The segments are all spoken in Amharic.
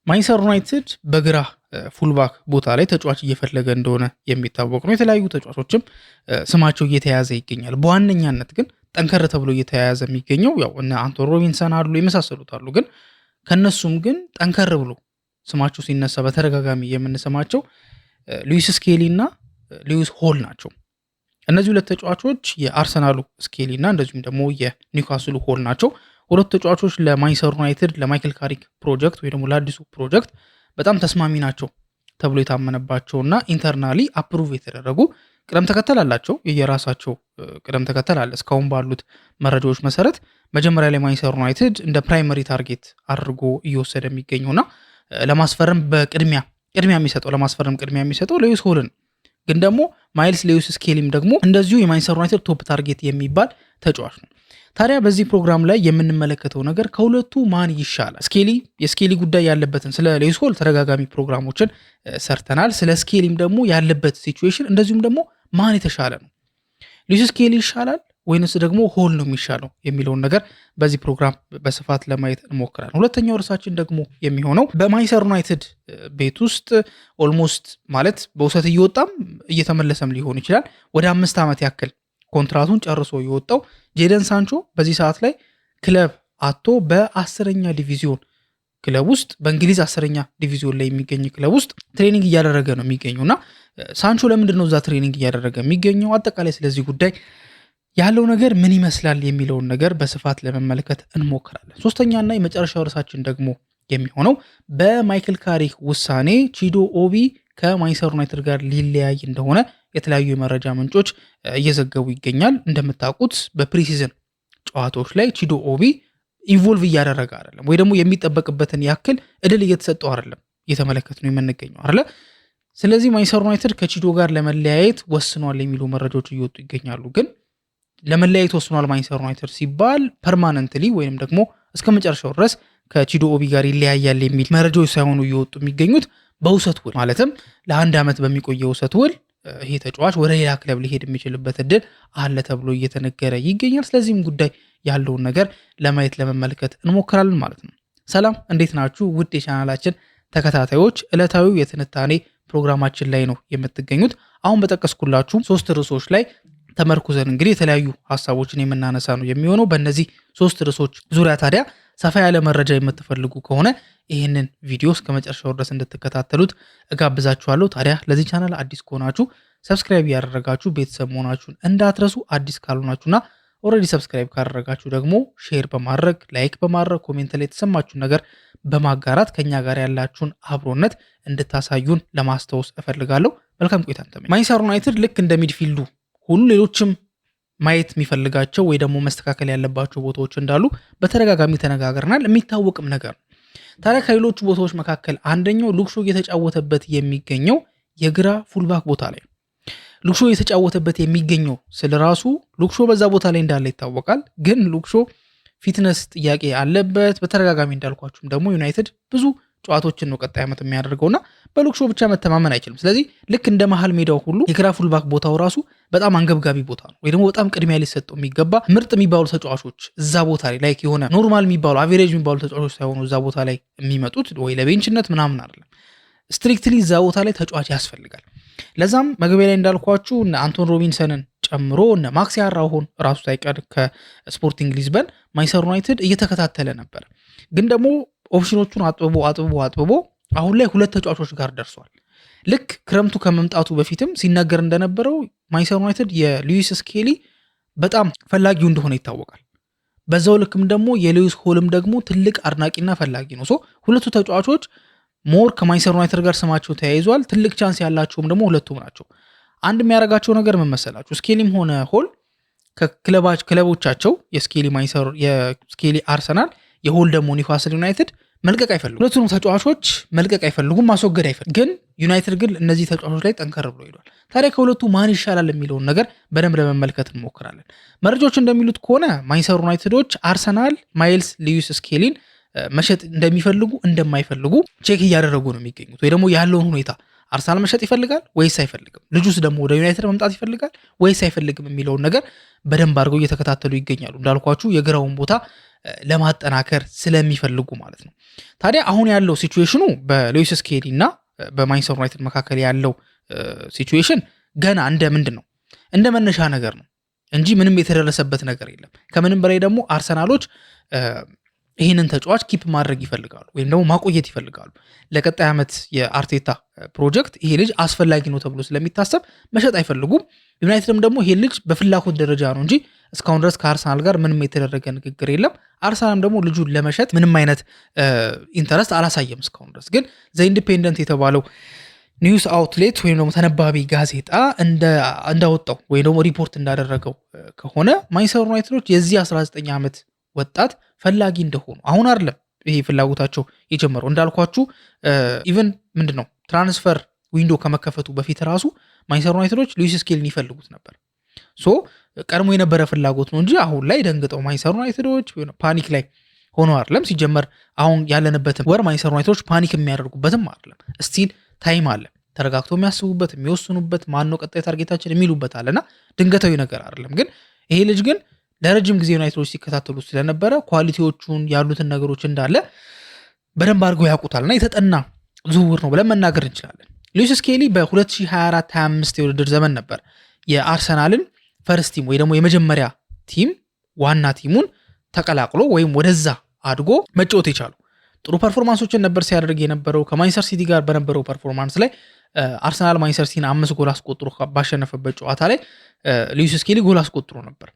ማንቸስተር ዩናይትድ በግራ ፉልባክ ቦታ ላይ ተጫዋች እየፈለገ እንደሆነ የሚታወቅ ነው። የተለያዩ ተጫዋቾችም ስማቸው እየተያዘ ይገኛል። በዋነኛነት ግን ጠንከር ተብሎ እየተያያዘ የሚገኘው ያው እነ አንቶን ሮቢንሰን አሉ፣ የመሳሰሉት አሉ። ግን ከነሱም ግን ጠንከር ብሎ ስማቸው ሲነሳ በተደጋጋሚ የምንሰማቸው ሉዊስ ስኬሊ እና ሉዊስ ሆል ናቸው። እነዚህ ሁለት ተጫዋቾች የአርሰናሉ ስኬሊ እና እንደዚሁም ደግሞ የኒውካስሉ ሆል ናቸው። ሁለት ተጫዋቾች ለማንቸስተር ዩናይትድ ለማይክል ካሪክ ፕሮጀክት ወይ ደግሞ ለአዲሱ ፕሮጀክት በጣም ተስማሚ ናቸው ተብሎ የታመነባቸውና ኢንተርናሊ አፕሩቭ የተደረጉ ቅደም ተከተል አላቸው። የየራሳቸው ቅደም ተከተል አለ። እስካሁን ባሉት መረጃዎች መሰረት መጀመሪያ ላይ ማንቸስተር ዩናይትድ እንደ ፕራይመሪ ታርጌት አድርጎ እየወሰደ የሚገኘውና ለማስፈረም ቅድሚያ የሚሰጠው ሉዊስ ሆልን፣ ግን ደግሞ ማይልስ ሉዊስ ስኬሊም ደግሞ እንደዚሁ የማንቸስተር ዩናይትድ ቶፕ ታርጌት የሚባል ተጫዋች ነው። ታዲያ በዚህ ፕሮግራም ላይ የምንመለከተው ነገር ከሁለቱ ማን ይሻላል? የስኬሊ ጉዳይ ያለበትን ስለ ሉዊስ ሆል ተደጋጋሚ ፕሮግራሞችን ሰርተናል። ስለ ስኬሊም ደግሞ ያለበት ሲቹዌሽን እንደዚሁም ደግሞ ማን የተሻለ ነው፣ ሉዊስ ስኬሊ ይሻላል ወይንስ ደግሞ ሆል ነው የሚሻለው የሚለውን ነገር በዚህ ፕሮግራም በስፋት ለማየት እንሞክራለን። ሁለተኛው ርዕሳችን ደግሞ የሚሆነው በማንቸስተር ዩናይትድ ቤት ውስጥ ኦልሞስት ማለት በውሰት እየወጣም እየተመለሰም ሊሆን ይችላል ወደ 5 ዓመት ያክል ኮንትራቱን ጨርሶ የወጣው ጄደን ሳንቾ በዚህ ሰዓት ላይ ክለብ አቶ በ10ኛ ዲቪዚዮን ክለብ ውስጥ በእንግሊዝ 10ኛ ዲቪዚዮን ላይ የሚገኝ ክለብ ውስጥ ትሬኒንግ እያደረገ ነው የሚገኘውና ሳንቾ ለምንድን ነው እዛ ትሬኒንግ እያደረገ የሚገኘው? አጠቃላይ ስለዚህ ጉዳይ ያለው ነገር ምን ይመስላል የሚለውን ነገር በስፋት ለመመልከት እንሞክራለን። ሶስተኛና የመጨረሻው ርዕሳችን ደግሞ የሚሆነው በማይክል ካሪክ ውሳኔ ቺዶ ኦቢ ከማንቸስተር ዩናይትድ ጋር ሊለያይ እንደሆነ የተለያዩ የመረጃ ምንጮች እየዘገቡ ይገኛል። እንደምታውቁት በፕሪሲዝን ጨዋታዎች ላይ ቺዶ ኦቢ ኢንቮልቭ እያደረገ አይደለም፣ ወይ ደግሞ የሚጠበቅበትን ያክል እድል እየተሰጠው አይደለም እየተመለከት ነው የምንገኘው አይደለ። ስለዚህ ማንቸስተር ዩናይትድ ከቺዶ ጋር ለመለያየት ወስኗል የሚሉ መረጃዎች እየወጡ ይገኛሉ። ግን ለመለያየት ወስኗል ማንቸስተር ዩናይትድ ሲባል ፐርማነንትሊ ወይም ደግሞ እስከ መጨረሻው ድረስ ከቺዶ ኦቢ ጋር ይለያያል የሚል መረጃዎች ሳይሆኑ እየወጡ የሚገኙት በውሰት ውል ማለትም ለ1 ዓመት በሚቆየው ውሰት ውል ይሄ ተጫዋች ወደ ሌላ ክለብ ሊሄድ የሚችልበት እድል አለ ተብሎ እየተነገረ ይገኛል። ስለዚህም ጉዳይ ያለውን ነገር ለማየት ለመመልከት እንሞክራለን ማለት ነው። ሰላም፣ እንዴት ናችሁ ውድ የቻናላችን ተከታታዮች? ዕለታዊው የትንታኔ ፕሮግራማችን ላይ ነው የምትገኙት። አሁን በጠቀስኩላችሁ 3 ርዕሶች ላይ ተመርኩዘን እንግዲህ የተለያዩ ሀሳቦችን የምናነሳ ነው የሚሆነው። በእነዚህ 3 ርዕሶች ዙሪያ ታዲያ ሰፋ ያለ መረጃ የምትፈልጉ ከሆነ ይህንን ቪዲዮ እስከ መጨረሻው ድረስ እንድትከታተሉት እጋብዛችኋለሁ። ታዲያ ለዚህ ቻናል አዲስ ከሆናችሁ ሰብስክራይብ ያደረጋችሁ ቤተሰብ መሆናችሁን እንዳትረሱ። አዲስ ካልሆናችሁና ኦልሬዲ ሰብስክራይብ ካደረጋችሁ ደግሞ ሼር በማድረግ ላይክ በማድረግ ኮሜንት ላይ የተሰማችሁን ነገር በማጋራት ከኛ ጋር ያላችሁን አብሮነት እንድታሳዩን ለማስታወስ እፈልጋለሁ። መልካም ቆይታ። ማንቸስተር ዩናይትድ ልክ እንደ ሚድፊልዱ ሁሉ ሌሎችም ማየት የሚፈልጋቸው ወይ ደግሞ መስተካከል ያለባቸው ቦታዎች እንዳሉ በተደጋጋሚ ተነጋግረናል። የሚታወቅም ነገር ነው። ታዲያ ከሌሎቹ ቦታዎች መካከል አንደኛው ሉክሾ እየተጫወተበት የሚገኘው የግራ ፉልባክ ቦታ ላይ ሉክሾ እየተጫወተበት የሚገኘው ስለራሱ ሉክሾ በዛ ቦታ ላይ እንዳለ ይታወቃል። ግን ሉክሾ ፊትነስ ጥያቄ አለበት። በተደጋጋሚ እንዳልኳችሁም ደግሞ ዩናይትድ ብዙ ጨዋታዎችን ነው ቀጣይ ዓመት የሚያደርገውና በሉክሾ ብቻ መተማመን አይችልም። ስለዚህ ልክ እንደ መሃል ሜዳው ሁሉ የግራ ፉልባክ ቦታው ራሱ በጣም አንገብጋቢ ቦታ ነው፣ ወይ ደግሞ በጣም ቅድሚያ ሊሰጠው የሚገባ ምርጥ የሚባሉ ተጫዋቾች እዛ ቦታ ላይ ላይክ የሆነ ኖርማል የሚባሉ አቬሬጅ የሚባሉ ተጫዋቾች ሳይሆኑ እዛ ቦታ ላይ የሚመጡት ወይ ለቤንችነት ምናምን አይደለም። ስትሪክትሊ እዛ ቦታ ላይ ተጫዋች ያስፈልጋል። ለዛም መግቢያ ላይ እንዳልኳችሁ እነ አንቶን ሮቢንሰንን ጨምሮ እነ ማክሲ አራሆን ራሱ ሳይቀር ከስፖርቲንግ ሊዝበን ማንቸስተር ዩናይትድ እየተከታተለ ነበር። ግን ደግሞ ኦፕሽኖቹን አጥብቦ አሁን ላይ 2 ተጫዋቾች ጋር ደርሷል። ልክ ክረምቱ ከመምጣቱ በፊትም ሲነገር እንደነበረው ማንቸስተር ዩናይትድ የሉዊስ ስኬሊ በጣም ፈላጊው እንደሆነ ይታወቃል። በዛው ልክም ደግሞ የሉዊስ ሆልም ደግሞ ትልቅ አድናቂና ፈላጊ ነው። ሁለቱ ተጫዋቾች ሞር ከማንቸስተር ዩናይትድ ጋር ስማቸው ተያይዟል። ትልቅ ቻንስ ያላቸውም ደግሞ ሁለቱም ናቸው። አንድ የሚያደርጋቸው ነገር ምን መሰላችሁ? ስኬሊም ሆነ ሆል ከክለቦቻቸው የስኬሊ አርሰናል፣ የሆል ደግሞ ኒውካስል ዩናይትድ መልቀቅ አይፈልጉም። ሁለቱንም ተጫዋቾች መልቀቅ አይፈልጉም፣ ማስወገድ አይፈልጉም። ግን ዩናይትድ ግን እነዚህ ተጫዋቾች ላይ ጠንከር ብሎ ሄዷል። ታዲያ ከሁለቱ ማን ይሻላል የሚለውን ነገር በደንብ ለመመልከት እንሞክራለን። መረጃዎች እንደሚሉት ከሆነ ማንቸስተር ዩናይትዶች አርሰናል ማይልስ ሉዊስ ስኬሊን መሸጥ እንደሚፈልጉ እንደማይፈልጉ ቼክ እያደረጉ ነው የሚገኙት። ወይ ደግሞ ያለውን ሁኔታ አርሰናል መሸጥ ይፈልጋል ወይስ አይፈልግም፣ ልጁስ ደግሞ ወደ ዩናይትድ መምጣት ይፈልጋል ወይስ አይፈልግም የሚለውን ነገር በደንብ አድርገው እየተከታተሉ ይገኛሉ። እንዳልኳችሁ የግራውን ቦታ ለማጠናከር ስለሚፈልጉ ማለት ነው። ታዲያ አሁን ያለው ሲቹዌሽኑ በሉዊስ ስኬሊ እና በማንቸስተር ዩናይትድ መካከል ያለው ሲቹዌሽን ገና እንደ ምንድን ነው እንደ መነሻ ነገር ነው እንጂ ምንም የተደረሰበት ነገር የለም። ከምንም በላይ ደግሞ አርሰናሎች ይህንን ተጫዋች ኪፕ ማድረግ ይፈልጋሉ ወይም ደግሞ ማቆየት ይፈልጋሉ። ለቀጣይ ዓመት የአርቴታ ፕሮጀክት ይሄ ልጅ አስፈላጊ ነው ተብሎ ስለሚታሰብ መሸጥ አይፈልጉም። ዩናይትድም ደግሞ ይሄ ልጅ በፍላጎት ደረጃ ነው እንጂ እስካሁን ድረስ ከአርሰናል ጋር ምንም የተደረገ ንግግር የለም። አርሰናልም ደግሞ ልጁን ለመሸጥ ምንም አይነት ኢንተረስት አላሳየም እስካሁን ድረስ። ግን ዘ ኢንዲፔንደንት የተባለው ኒውስ አውትሌት ወይም ደግሞ ተነባቢ ጋዜጣ እንዳወጣው ወይም ደግሞ ሪፖርት እንዳደረገው ከሆነ ማንቸስተር ዩናይትዶች የዚህ 19 ዓመት ወጣት ፈላጊ እንደሆኑ አሁን አይደለም ይሄ ፍላጎታቸው የጀመረው። እንዳልኳችሁ ኢቨን ምንድነው ትራንስፈር ዊንዶ ከመከፈቱ በፊት ራሱ ማንቸስተር ዩናይትዶች ሉዊስ ስኬሊን ይፈልጉት ነበር። ሶ ቀድሞ የነበረ ፍላጎት ነው እንጂ አሁን ላይ ደንግጠው ማንቸስተር ዩናይትዶች ፓኒክ ላይ ሆኖ አይደለም። ሲጀመር አሁን ያለንበትን ወር ማንቸስተር ዩናይትዶች ፓኒክ የሚያደርጉበትም አይደለም። ስቲል ታይም አለ፣ ተረጋግተው የሚያስቡበት የሚወስኑበት፣ ማነው ቀጣይ ታርጌታችን የሚሉበት አለና ድንገታዊ ነገር አይደለም። ግን ይሄ ልጅ ግን ለረጅም ጊዜ ዩናይትዶች ሲከታተሉ ስለነበረ ኳሊቲዎቹን ያሉትን ነገሮች እንዳለ በደንብ አድርገው ያውቁታልና የተጠና ዝውውር ነው ብለን መናገር እንችላለን። ሉዊስ ስኬሊ በ2024-25 የውድድር ዘመን ነበር የአርሰናልን ፈርስት ቲም ወይ ደግሞ የመጀመሪያ ቲም ዋና ቲሙን ተቀላቅሎ ወይም ወደዛ አድጎ መጫወት የቻሉ። ጥሩ ፐርፎርማንሶችን ነበር ሲያደርግ የነበረው። ከማንቸስተር ሲቲ ጋር በነበረው ፐርፎርማንስ ላይ አርሰናል ማንቸስተር ሲቲን 5 ጎል አስቆጥሮ ባሸነፈበት ጨዋታ ላይ ሉዊስ ስኬሊ ጎል አስቆጥሮ ነበር።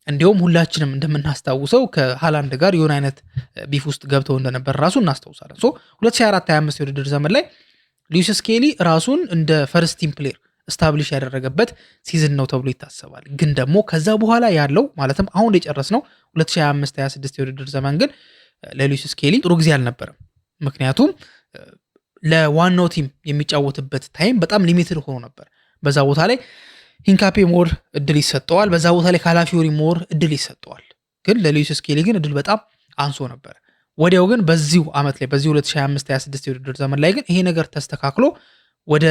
እንዲሁም ሁላችንም እንደምናስታውሰው ከሃላንድ ጋር የሆነ አይነት ቢፍ ውስጥ ገብተው እንደነበር ራሱ እናስታውሳለን። 2024-25 የውድድር ዘመን ላይ ሉዊስ ስኬሊ ራሱን እንደ ፈርስት ቲም ፕሌየር ስታብሊሽ ያደረገበት ሲዝን ነው ተብሎ ይታሰባል። ግን ደግሞ ከዛ በኋላ ያለው ማለትም አሁን የጨረስነው 2025-26 የውድድር ዘመን ግን ለሉዊስ ስኬሊ ጥሩ ጊዜ አልነበረም። ምክንያቱም ለዋናው ቲም የሚጫወትበት ታይም በጣም ሊሚትድ ሆኖ ነበር። በዛ ቦታ ላይ ሂንካፔ ሞር እድል ይሰጠዋል፣ በዛ ቦታ ላይ ካላፊዮሪ ሞር እድል ይሰጠዋል። ግን ለሉዊስ ስኬሊ ግን እድል በጣም አንሶ ነበር። ወዲያው ግን በዚሁ ዓመት ላይ በዚህ 2025-26 የውድድር ዘመን ላይ ግን ይሄ ነገር ተስተካክሎ ወደ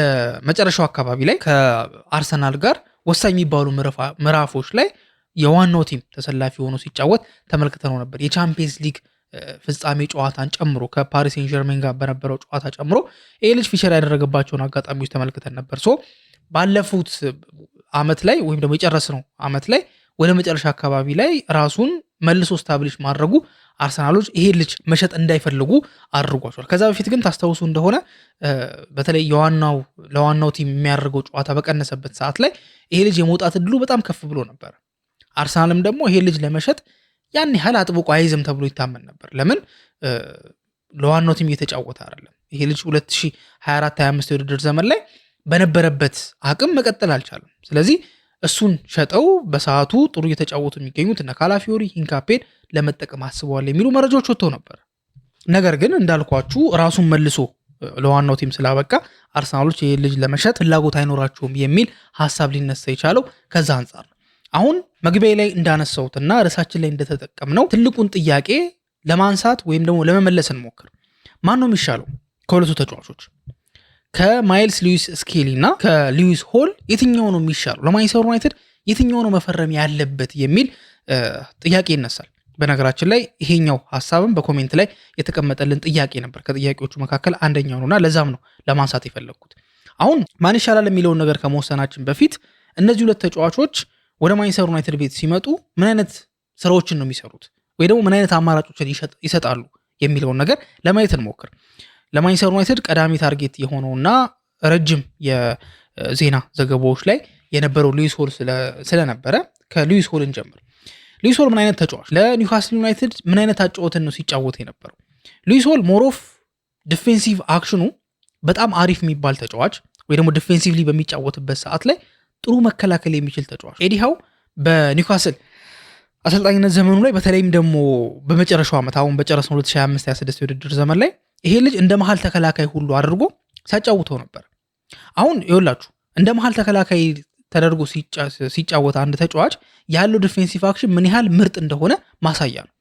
መጨረሻው አካባቢ ላይ ከአርሰናል ጋር ወሳኝ የሚባሉ ምዕራፎች ላይ የዋናው ቲም ተሰላፊ ሆኖ ሲጫወት ተመልክተነው ነበር። የቻምፒየንስ ሊግ ፍጻሜ ጨዋታን ጨምሮ ከፓሪስ ሴን ጀርሜን ጋር በነበረው ጨዋታ ጨምሮ ይሄ ልጅ ፊቸር ያደረገባቸውን አጋጣሚዎች ተመልክተን ነበር። ባለፉት ዓመት ላይ ወይም ደግሞ የጨረስነው ዓመት ላይ ወደ መጨረሻ አካባቢ ላይ ራሱን መልሶ ስታብሊሽ ማድረጉ አርሰናሎች ይሄ ልጅ መሸጥ እንዳይፈልጉ አድርጓቸዋል። ከዛ በፊት ግን ታስታውሱ እንደሆነ በተለይ ለዋናው ቲም የሚያደርገው ጨዋታ በቀነሰበት ሰዓት ላይ ይሄ ልጅ የመውጣት እድሉ በጣም ከፍ ብሎ ነበር። አርሰናልም ደግሞ ይሄ ልጅ ለመሸጥ ያን ያህል አጥብቆ አይዝም ተብሎ ይታመን ነበር። ለምን ለዋናው ቲም እየተጫወተ አይደለም። ይሄ ልጅ 2024-25 የውድድር ዘመን ላይ በነበረበት አቅም መቀጠል አልቻለም። ስለዚህ እሱን ሸጠው በሰዓቱ ጥሩ እየተጫወቱ የሚገኙት እነ ካላፊዮሪ ሂንካፔን ለመጠቀም አስበዋል የሚሉ መረጃዎች ወጥተው ነበር። ነገር ግን እንዳልኳችሁ ራሱን መልሶ ለዋናው ቲም ስላበቃ አርሰናሎች ይህ ልጅ ለመሸጥ ፍላጎት አይኖራቸውም የሚል ሀሳብ ሊነሳ የቻለው ከዛ አንጻር ነው። አሁን መግቢያ ላይ እንዳነሳሁትና ርዕሳችን ላይ እንደተጠቀምነው ትልቁን ጥያቄ ለማንሳት ወይም ደግሞ ለመመለስ እንሞክር። ማን ነው የሚሻለው ከሁለቱ ተጫዋቾች? ከማይልስ ሉዊስ ስኬሊ እና ከሉዊስ ሆል የትኛው ነው የሚሻለው? ለማንቸስተር ዩናይትድ የትኛው ነው መፈረም ያለበት የሚል ጥያቄ ይነሳል። በነገራችን ላይ ይሄኛው ሐሳብም በኮሜንት ላይ የተቀመጠልን ጥያቄ ነበር። ከጥያቄዎቹ መካከል አንደኛው ነውና ለዛም ነው ለማንሳት የፈለግኩት። አሁን ማን ይሻላል የሚለውን ነገር ከመወሰናችን በፊት እነዚህ ሁለት ተጫዋቾች ወደ ማንቸስተር ዩናይትድ ቤት ሲመጡ ምን አይነት ስራዎችን ነው የሚሰሩት ወይ ደግሞ ምን አይነት አማራጮችን ይሰጣሉ የሚለውን ነገር ለማየት እንሞክር። ለማንቸስተር ዩናይትድ ቀዳሚ ታርጌት የሆነውና ረጅም የዜና ዘገባዎች ላይ የነበረው ሉዊስ ሆል ስለነበረ ከሉዊስ ሆል እንጀምር። ሉዊስ ሆል ምን አይነት ተጫዋች ለኒውካስል ዩናይትድ ምን አይነት አጫወትን ነው ሲጫወት የነበረው? ሉዊስ ሆል ሞሮፍ ዲፌንሲቭ አክሽኑ በጣም አሪፍ የሚባል ተጫዋች ወይ ደግሞ ዲፌንሲቭሊ በሚጫወትበት ሰዓት ላይ ጥሩ መከላከል የሚችል ተጫዋች። ኤዲሃው በኒውካስል አሰልጣኝነት ዘመኑ ላይ በተለይም ደግሞ በመጨረሻው ዓመት አሁን በጨረስነው 2025-26 የውድድር ዘመን ላይ ይሄ ልጅ እንደ መሃል ተከላካይ ሁሉ አድርጎ ሲያጫውተው ነበር። አሁን ይኸውላችሁ እንደ መሃል ተከላካይ ተደርጎ ሲጫወት አንድ ተጫዋች ያለው ዲፌንሲቭ አክሽን ምን ያህል ምርጥ እንደሆነ ማሳያ ነው።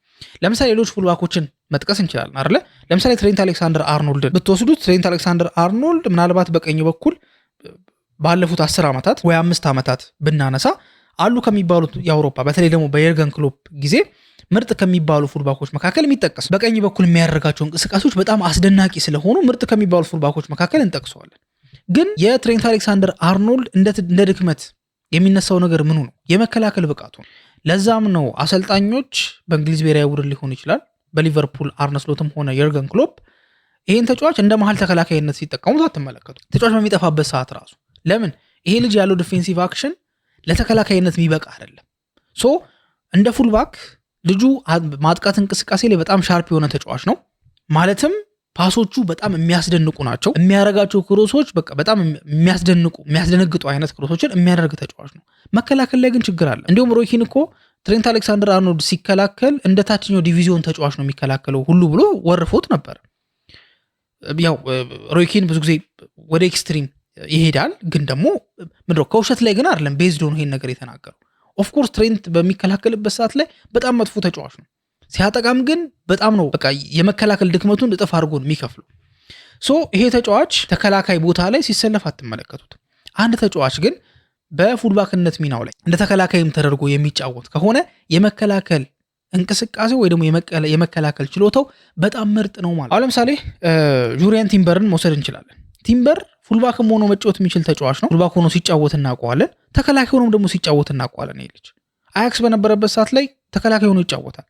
ለምሳሌ ሌሎች ፉልባኮችን መጥቀስ እንችላለን አይደለ? ለምሳሌ ትሬንት አሌክሳንደር አርኖልድን ብትወስዱት ትሬንት አሌክሳንደር አርኖልድ ምናልባት በቀኝ በኩል ባለፉት 10 ዓመታት ወይ 5 ዓመታት ብናነሳ አሉ ከሚባሉት የአውሮፓ በተለይ ደግሞ በየርገን ክሎፕ ጊዜ ምርጥ ከሚባሉ ፉልባኮች መካከል የሚጠቀስ በቀኝ በኩል የሚያደርጋቸው እንቅስቃሴዎች በጣም አስደናቂ ስለሆኑ ምርጥ ከሚባሉ ፉልባኮች መካከል እንጠቅሰዋለን። ግን የትሬንት አሌክሳንደር አርኖልድ እንደ ድክመት የሚነሳው ነገር ምኑ ነው? የመከላከል ብቃቱ ነው። ለዛም ነው አሰልጣኞች በእንግሊዝ ብሔራዊ ቡድን ሊሆን ይችላል በሊቨርፑል አርነ ስሎትም ሆነ የርገን ክሎፕ ይህን ተጫዋች እንደ መሀል ተከላካይነት ሲጠቀሙት አትመለከቱ። ተጫዋች በሚጠፋበት ሰዓት ራሱ ለምን ይሄ ልጅ ያለው ዲፌንሲቭ አክሽን ለተከላካይነት የሚበቃ አይደለም። ሶ እንደ ፉልባክ ልጁ ማጥቃት እንቅስቃሴ ላይ በጣም ሻርፕ የሆነ ተጫዋች ነው። ማለትም ፓሶቹ በጣም የሚያስደንቁ ናቸው። የሚያደርጋቸው ክሮሶች በቃ በጣም የሚያስደነግጡ አይነት ክሮሶችን የሚያደርግ ተጫዋች ነው። መከላከል ላይ ግን ችግር አለ። እንዲሁም ሮይ ኪን እኮ ትሬንት አሌክሳንደር አርኖልድ ሲከላከል እንደ ታችኛው ዲቪዚዮን ተጫዋች ነው የሚከላከለው ሁሉ ብሎ ወርፎት ነበር። ያው ሮይ ኪን ብዙ ጊዜ ወደ ኤክስትሪም ይሄዳል፣ ግን ደግሞ ምንድነው ከውሸት ላይ ግን አይደለም ቤዝድ ሆኖ ይሄን ነገር የተናገረው። ኦፍኮርስ ትሬንት በሚከላከልበት ሰዓት ላይ በጣም መጥፎ ተጫዋች ነው። ሲያጠቃም ግን በጣም ነው በቃ የመከላከል ድክመቱን እጥፍ አድርጎ ነው የሚከፍለው። ሶ ይሄ ተጫዋች ተከላካይ ቦታ ላይ ሲሰለፍ አትመለከቱት። አንድ ተጫዋች ግን በፉልባክነት ሚናው ላይ እንደ ተከላካይም ተደርጎ የሚጫወት ከሆነ የመከላከል እንቅስቃሴ ወይ ደግሞ የመከላከል ችሎታው በጣም ምርጥ ነው ማለት። አሁን ለምሳሌ ጁሪያን ቲምበርን መውሰድ እንችላለን። ቲምበር ፉልባክም ሆኖ መጫወት የሚችል ተጫዋች ነው። ፉልባክ ሆኖ ሲጫወት እናውቀዋለን፣ ተከላካይ ሆኖም ደግሞ ሲጫወት እናውቀዋለን። ይሄ ልጅ አያክስ በነበረበት ሰዓት ላይ ተከላካይ ሆኖ ይጫወታል።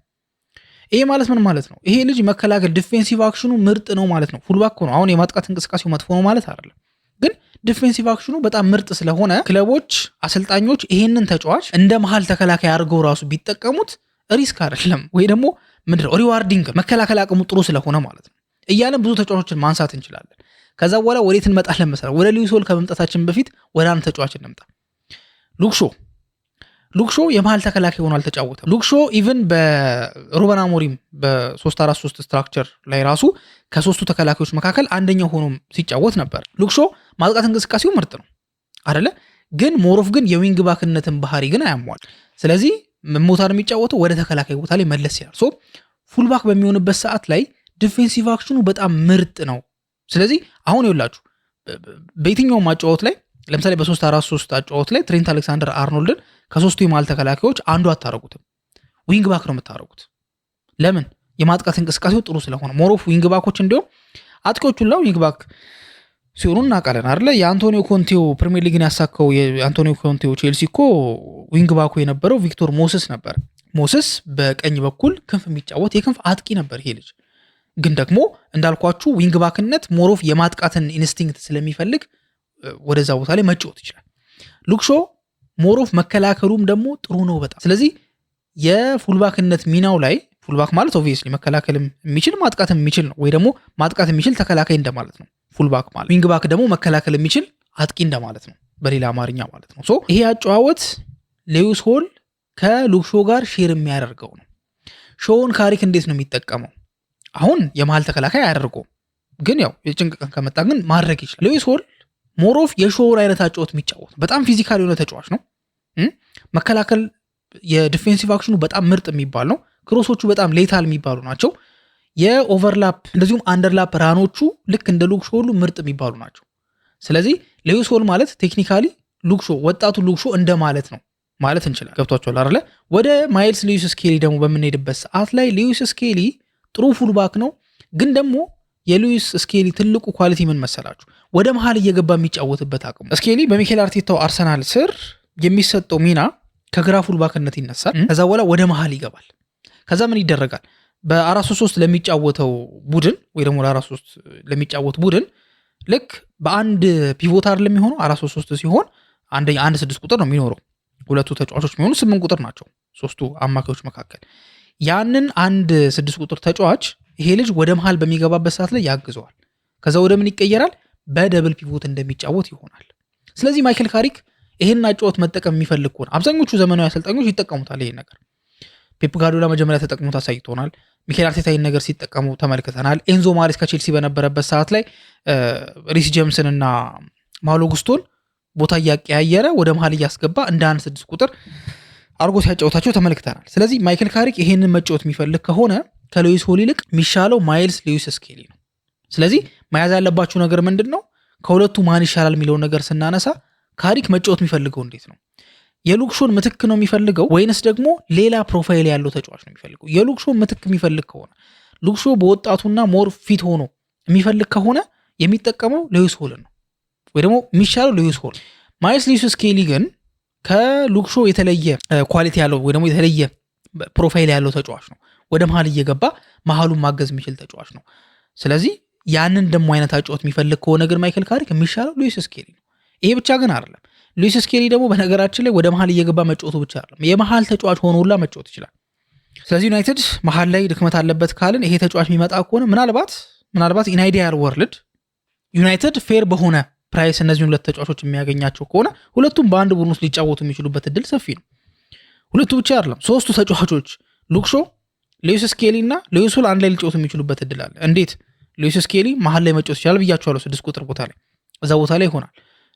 ይሄ ማለት ምን ማለት ነው? ይሄ ልጅ መከላከል ዲፌንሲቭ አክሽኑ ምርጥ ነው ማለት ነው። ፉልባክ ሆኖ አሁን የማጥቃት እንቅስቃሴው መጥፎ ነው ማለት አይደለም፣ ግን ዲፌንሲቭ አክሽኑ በጣም ምርጥ ስለሆነ ክለቦች፣ አሰልጣኞች ይሄንን ተጫዋች እንደ መሃል ተከላካይ አድርገው ራሱ ቢጠቀሙት ሪስክ አይደለም ወይ ደግሞ ምንድነው ሪዋርዲንግ መከላከል አቅሙ ጥሩ ስለሆነ ማለት ነው እያለን ብዙ ተጫዋቾችን ማንሳት እንችላለን። ከዛ በኋላ ወዴት እንመጣለን መሰለህ? ወደ ሉዊስ ሆል ከመምጣታችን በፊት ወደ አንድ ተጫዋች እንምጣ። ሉክሾ የመሃል ተከላካይ ሆኖ አልተጫወተም። ሉክሾ ኢቭን በሩበን አሞሪም በ3-4-3 ስትራክቸር ላይ ራሱ ከሶስቱ ተከላካዮች መካከል አንደኛው ሆኖ ሲጫወት ነበር። ሉክሾ ማጥቃት እንቅስቃሴው ምርጥ ነው አይደለ? ግን ሞሮፍ ግን የዊንግ ባክነትን ባህሪ ግን አያሟል። ስለዚህ ሞታር የሚጫወተው ወደ ተከላካይ ቦታ ላይ መለስ ይላል። ሶ ፉልባክ በሚሆንበት ሰዓት ላይ ዲፌንሲቭ አክሽኑ በጣም ምርጥ ነው። ስለዚህ አሁን ይኸውላችሁ በየትኛውም አጫወት ላይ ለምሳሌ በ3-4-3 አጫወት ላይ ትሬንት አሌክሳንደር አርኖልድን ከሶስቱ የመሃል ተከላካዮች አንዱ አታረጉትም፣ ዊንግ ባክ ነው የምታረጉት። ለምን? የማጥቃት እንቅስቃሴው ጥሩ ስለሆነ። ሞሮፍ ዊንግ ባኮች እንዲሁም አጥቂዎቹን ዊንግ ባክ ሲሆኑ እናውቃለን አይደለ? የአንቶኒዮ ኮንቴው ፕሪሚየር ሊግን ያሳካው የአንቶኒዮ ኮንቴው ቼልሲ እኮ ዊንግ ባኩ የነበረው ቪክቶር ሞሰስ ነበር። ሞሰስ በቀኝ በኩል ክንፍ የሚጫወት የክንፍ አጥቂ ነበር። ይሄ ልጅ ግን ደግሞ እንዳልኳችሁ ዊንግ ባክነት ሞሮፍ የማጥቃትን ኢንስቲንክት ስለሚፈልግ ወደዛ ቦታ ላይ መጫወት ይችላል። ሉክሾ ሞሮፍ መከላከሉም ደግሞ ጥሩ ነው በጣም። ስለዚህ የፉልባክነት ሚናው ላይ ፉልባክ ማለት ኦብቪየስሊ መከላከልም የሚችል ማጥቃትም የሚችል ነው፣ ወይ ደግሞ ማጥቃት የሚችል ተከላካይ እንደማለት ነው ፉልባክ ማለት። ዊንግ ባክ ደግሞ መከላከል የሚችል አጥቂ እንደማለት ነው በሌላ አማርኛ ማለት ነው። ሶ ይሄ አጨዋወት ሉዊስ ሆል ከሉክሾ ጋር ሼር የሚያደርገው ነው። ሾውን ካሪክ እንዴት ነው የሚጠቀመው? አሁን የመሃል ተከላካይ አያደርገውም፣ ግን ያው የጭንቅ ቀን ከመጣ ግን ማድረግ ይችላል። ሉዊስ ሆል ሞሮፍ የሾውን አይነት አጨዋወት የሚጫወት በጣም ፊዚካል የሆነ ተጫዋች ነው። መከላከል የዲፌንሲቭ አክሽኑ በጣም ምርጥ የሚባል ነው። ክሮሶቹ በጣም ሌታል የሚባሉ ናቸው። የኦቨርላፕ እንደዚሁም አንደርላፕ ራኖቹ ልክ እንደ ሉክሾ ሁሉ ምርጥ የሚባሉ ናቸው። ስለዚህ ሉዊስ ሆል ማለት ቴክኒካሊ ሉክሾ ወጣቱ ሉክሾ እንደ ማለት ነው ማለት እንችላለን። ገብቷችኋል አይደለ? ወደ ማይልስ ሉዊስ ስኬሊ ደግሞ በምንሄድበት ሰዓት ላይ ሉዊስ ስኬሊ ጥሩ ፉልባክ ነው፣ ግን ደግሞ የሉዊስ ስኬሊ ትልቁ ኳሊቲ ምን መሰላችሁ? ወደ መሃል እየገባ የሚጫወትበት አቅሙ። ስኬሊ በሚኬል አርቴታው አርሰናል ስር የሚሰጠው ሚና ከግራ ፉልባክነት ይነሳል። ከዛ በኋላ ወደ መሃል ይገባል። ከዛ ምን ይደረጋል? በ4-3 ለሚጫወተው ቡድን ወይ ደግሞ ለ4-3 ለሚጫወት ቡድን ልክ በአንድ ፒቮት አይደለም የሚሆነው 4-3 ሲሆን አንድ 6 ቁጥር ነው የሚኖረው። ሁለቱ ተጫዋቾች የሚሆኑ 8 ቁጥር ናቸው ሶስቱ አማካዮች መካከል። ያንን አንድ 6 ቁጥር ተጫዋች ይሄ ልጅ ወደ መሃል በሚገባበት ሰዓት ላይ ያግዘዋል። ከዛ ወደ ምን ይቀየራል? በደብል ፒቮት እንደሚጫወት ይሆናል። ስለዚህ ማይክል ካሪክ ይሄን አጫወት መጠቀም የሚፈልግ ከሆነ አብዛኞቹ ዘመናዊ አሰልጣኞች ይጠቀሙታል። ይሄን ነገር ፔፕ ጋርዲዮላ መጀመሪያ ተጠቅሞት አሳይቶናል። ሚኬል አርቴታ ይሄን ነገር ሲጠቀሙ ተመልክተናል። ኤንዞ ማሬስ ከቼልሲ በነበረበት ሰዓት ላይ ሪስ ጄምስን እና ማሎ ጉስቶን ቦታ እያቀያየረ ወደ መሃል እያስገባ እንደ አንድ 6 ቁጥር አርጎ ሲያጫወታቸው ተመልክተናል። ስለዚህ ማይክል ካሪክ ይሄንን መጫወት የሚፈልግ ከሆነ ከሉዊስ ሆል ይልቅ የሚሻለው ማይልስ ሉዊስ ስኬሊ ነው። ስለዚህ መያዝ ያለባችሁ ነገር ምንድን ነው? ከሁለቱ ማን ይሻላል የሚለውን ነገር ስናነሳ ካሪክ መጫወት የሚፈልገው እንዴት ነው? የሉክሾን ምትክ ነው የሚፈልገው ወይንስ ደግሞ ሌላ ፕሮፋይል ያለው ተጫዋች ነው የሚፈልገው? የሉክሾን ምትክ የሚፈልግ ከሆነ ሉክሾ በወጣቱና ሞር ፊት ሆኖ የሚፈልግ ከሆነ የሚጠቀመው ሉዊስ ሆልን ነው ወይ ደግሞ የሚሻለው ሉዊስ ሆል። ማይልስ ሉዊስ ስኬሊ ግን ከሉክሾ የተለየ ኳሊቲ ያለው ወይ ደግሞ የተለየ ፕሮፋይል ያለው ተጫዋች ነው። ወደ መሀል እየገባ መሀሉን ማገዝ የሚችል ተጫዋች ነው። ስለዚህ ያንን ደግሞ አይነት አጫወት የሚፈልግ ከሆነ ግን ማይክል ካሪክ የሚሻለው ሉዊስ ስኬሊ ነው። ይሄ ብቻ ግን አይደለም። ሉዊስ ስኬሊ ደግሞ በነገራችን ላይ ወደ መሀል እየገባ መጫወቱ ብቻ አይደለም፣ የመሀል ተጫዋች ሆኖ ሁላ መጫወት ይችላል። ስለዚህ ዩናይትድ መሀል ላይ ድክመት አለበት ካልን ይሄ ተጫዋች የሚመጣ ከሆነ ምናልባት ኢን አይዲያል ወርልድ ዩናይትድ ፌር በሆነ ፕራይስ እነዚህ ሁለት ተጫዋቾች የሚያገኛቸው ከሆነ ሁለቱም በአንድ ቡድን ውስጥ ሊጫወቱ የሚችሉበት እድል ሰፊ ነው። ሁለቱ ብቻ አይደለም፣ ሶስቱ ተጫዋቾች ሉክሾ፣ ሉዊስ ስኬሊ እና ሉዊስ ሆል አንድ ላይ ሊጫወቱ የሚችሉበት እድል አለ። እንዴት? ሉዊስ ስኬሊ መሀል ላይ መጫወት ይችላል ብያቸዋለሁ፣ 6 ቁጥር ቦታ ላይ እዛ ቦታ ላይ ይሆናል።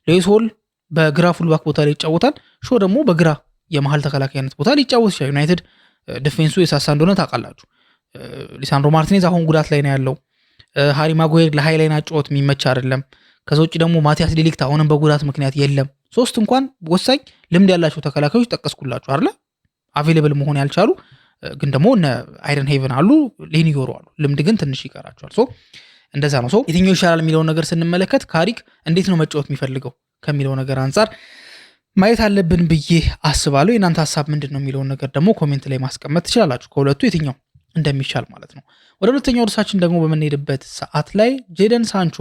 ሉዊስ ሆል በግራ ፉልባክ ቦታ ላይ ይጫወታል። ሾ ደግሞ በግራ የመሀል ተከላካይነት ቦታ ሊጫወት ይችላል። ዩናይትድ ዲፌንሱ የሳሳ እንደሆነ ታውቃላችሁ። ሊሳንድሮ ማርቲኔዝ አሁን ጉዳት ላይ ነው ያለው። ሃሪ ማጓየር ለሃይ ላይን አጫወት የሚመች አይደለም። ከዛ ውጭ ደግሞ ማቲያስ ዴሊክት አሁንም በጉዳት ምክንያት የለም። ሶስት እንኳን ወሳኝ ልምድ ያላቸው ተከላካዮች ጠቀስኩላችሁ አይደለ? አቬሌብል መሆን ያልቻሉ ግን ደግሞ እነ አይረን ሄቨን አሉ፣ ሌኒዮሮ አሉ። ልምድ ግን ትንሽ ይቀራቸዋል። ሶ እንደዛ ነው። ሶ የትኛው ይሻላል የሚለውን ነገር ስንመለከት ካሪክ እንዴት ነው መጫወት የሚፈልገው ከሚለው ነገር አንጻር ማየት አለብን ብዬ አስባለሁ። የእናንተ ሀሳብ ምንድን ነው የሚለውን ነገር ደግሞ ኮሜንት ላይ ማስቀመጥ ትችላላችሁ፣ ከሁለቱ የትኛው እንደሚሻል ማለት ነው። ወደ ሁለተኛው እርሳችን ደግሞ በምንሄድበት ሰዓት ላይ ጄደን ሳንቾ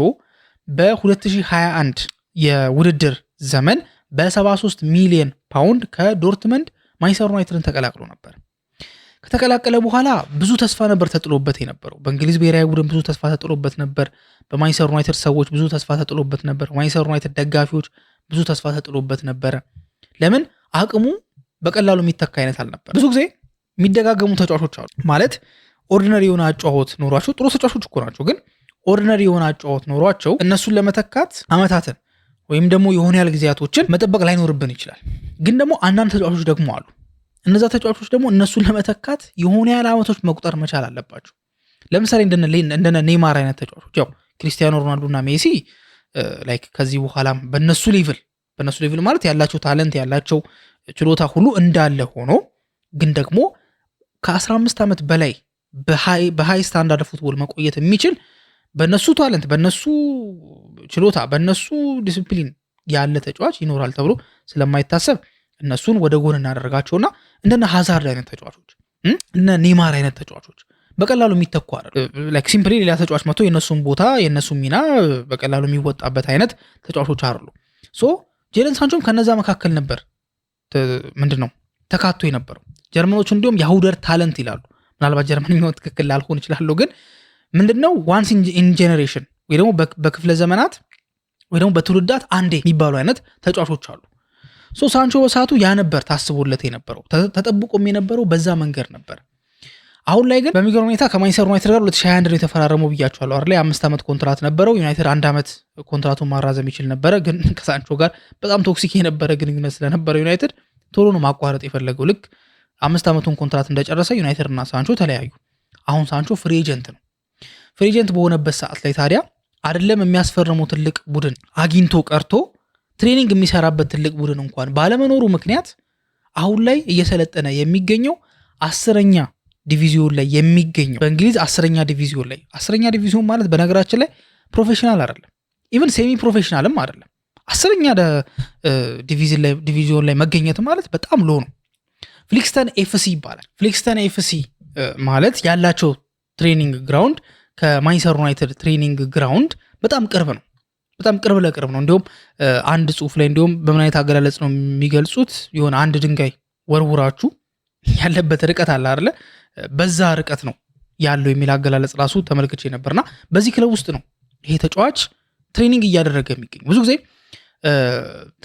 በ2021 የውድድር ዘመን በ73 ሚሊዮን ፓውንድ ከዶርትመንድ ማንቸስተር ዩናይትድን ተቀላቅሎ ነበር። ከተቀላቀለ በኋላ ብዙ ተስፋ ነበር ተጥሎበት የነበረው። በእንግሊዝ ብሔራዊ ቡድን ብዙ ተስፋ ተጥሎበት ነበር። በማንቸስተር ዩናይትድ ሰዎች ብዙ ተስፋ ተጥሎበት ነበር። ማንቸስተር ዩናይትድ ደጋፊዎች ብዙ ተስፋ ተጥሎበት ነበረ። ለምን? አቅሙ በቀላሉ የሚተካ አይነት አልነበር። ብዙ ጊዜ የሚደጋገሙ ተጫዋቾች አሉ ማለት ኦርዲነሪ የሆነ አጫወት ኖሯቸው ጥሩ ተጫዋቾች እኮ ናቸው፣ ግን ኦርዲነሪ የሆነ አጫወት ኖሯቸው እነሱን ለመተካት አመታትን ወይም ደግሞ የሆነ ያህል ጊዜያቶችን መጠበቅ ላይኖርብን ይችላል። ግን ደግሞ አንዳንድ ተጫዋቾች ደግሞ አሉ። እነዛ ተጫዋቾች ደግሞ እነሱን ለመተካት የሆነ ያህል አመቶች መቁጠር መቻል አለባቸው። ለምሳሌ እንደነ ኔይማር አይነት ተጫዋቾች ያው ክሪስቲያኖ ሮናልዶ እና ሜሲ ላይክ ከዚህ በኋላም በነሱ ሌቭል ማለት ያላቸው ታለንት ያላቸው ችሎታ ሁሉ እንዳለ ሆኖ ግን ደግሞ ከ15 ዓመት በላይ በሃይ ስታንዳርድ ፉትቦል መቆየት የሚችል በነሱ ታለንት በነሱ ችሎታ በነሱ ዲሲፕሊን ያለ ተጫዋች ይኖራል ተብሎ ስለማይታሰብ እነሱን ወደ ጎን እናደርጋቸውና እንደነ ሃዛርድ አይነት ተጫዋቾች እነ ኔይማር አይነት ተጫዋቾች በቀላሉ የሚተኩ አይደል። ላይክ ሲምፕሊ ሌላ ተጫዋች መጥቶ የነሱን ቦታ የነሱን ሚና በቀላሉ የሚወጣበት አይነት ተጫዋቾች አይደሉ። ሶ ጄደን ሳንቾም ከነዛ መካከል ነበር ምንድነው ተካቶ የነበረው። ጀርመኖቹ እንዲሁም የሁደር ታለንት ይላሉ። ምናልባት ጀርመንኛው ትክክል ላልሆን ይችላል፣ ግን ምንድነው ዋንስ ኢን ጄኔሬሽን ወይ ደግሞ በክፍለ ዘመናት ወይ ደግሞ በትውልዳት አንዴ የሚባሉ አይነት ተጫዋቾች አሉ። ሶ ሳንቾ በሰዓቱ ያ ነበር ታስቦለት የነበረው፣ ተጠብቆም የነበረው በዛ መንገድ ነበር። አሁን ላይ ግን በሚገርም ሁኔታ ከማንቸስተር ዩናይትድ ጋር 2021 ነው የተፈራረመው ብያቸዋለሁ አይደል? 5 ዓመት ኮንትራት ነበረው። ዩናይትድ 1 ዓመት ኮንትራቱን ማራዘም ይችል ነበረ፣ ግን ከሳንቾ ጋር በጣም ቶክሲክ የነበረ ግንኙነት ስለነበረ ዩናይትድ ቶሎ ነው ማቋረጥ የፈለገው። ልክ 5 ዓመቱን ኮንትራት እንደጨረሰ ዩናይትድ እና ሳንቾ ተለያዩ። አሁን ሳንቾ ፍሪ ኤጀንት ነው። ፍሪ ኤጀንት በሆነበት ሰዓት ላይ ታዲያ አይደለም የሚያስፈርመው ትልቅ ቡድን አግኝቶ ቀርቶ ትሬኒንግ የሚሰራበት ትልቅ ቡድን እንኳን ባለመኖሩ ምክንያት አሁን ላይ እየሰለጠነ የሚገኘው 10ኛ ዲቪዚዮን ላይ የሚገኘው በእንግሊዝ 10ኛ ዲቪዚዮን ላይ 10ኛ ዲቪዚዮን ማለት በነገራችን ላይ ፕሮፌሽናል አይደለም፣ ኢቭን ሴሚ ፕሮፌሽናልም አይደለም። 10ኛ ዲቪዚዮን ላይ መገኘት ማለት በጣም ሎ ነው። ፍሊክስተን ኤፍሲ ይባላል። ፍሊክስተን ኤፍሲ ማለት ያላቸው ትሬኒንግ ግራውንድ ከማንቸስተር ዩናይትድ ትሬኒንግ ግራውንድ በጣም ቅርብ ነው። በጣም ቅርብ ለቅርብ ነው። እንዲሁም አንድ ጽሁፍ ላይ እንዲሁም በምን አይነት አገላለጽ ነው የሚገልጹት? የሆነ አንድ ድንጋይ ወርውራችሁ ያለበት ርቀት አለ አይደለ? በዛ ርቀት ነው ያለው የሚል አገላለጽ ራሱ ተመልክቼ ነበርና በዚህ ክለብ ውስጥ ነው ይሄ ተጫዋች ትሬኒንግ እያደረገ የሚገኝ። ብዙ ጊዜ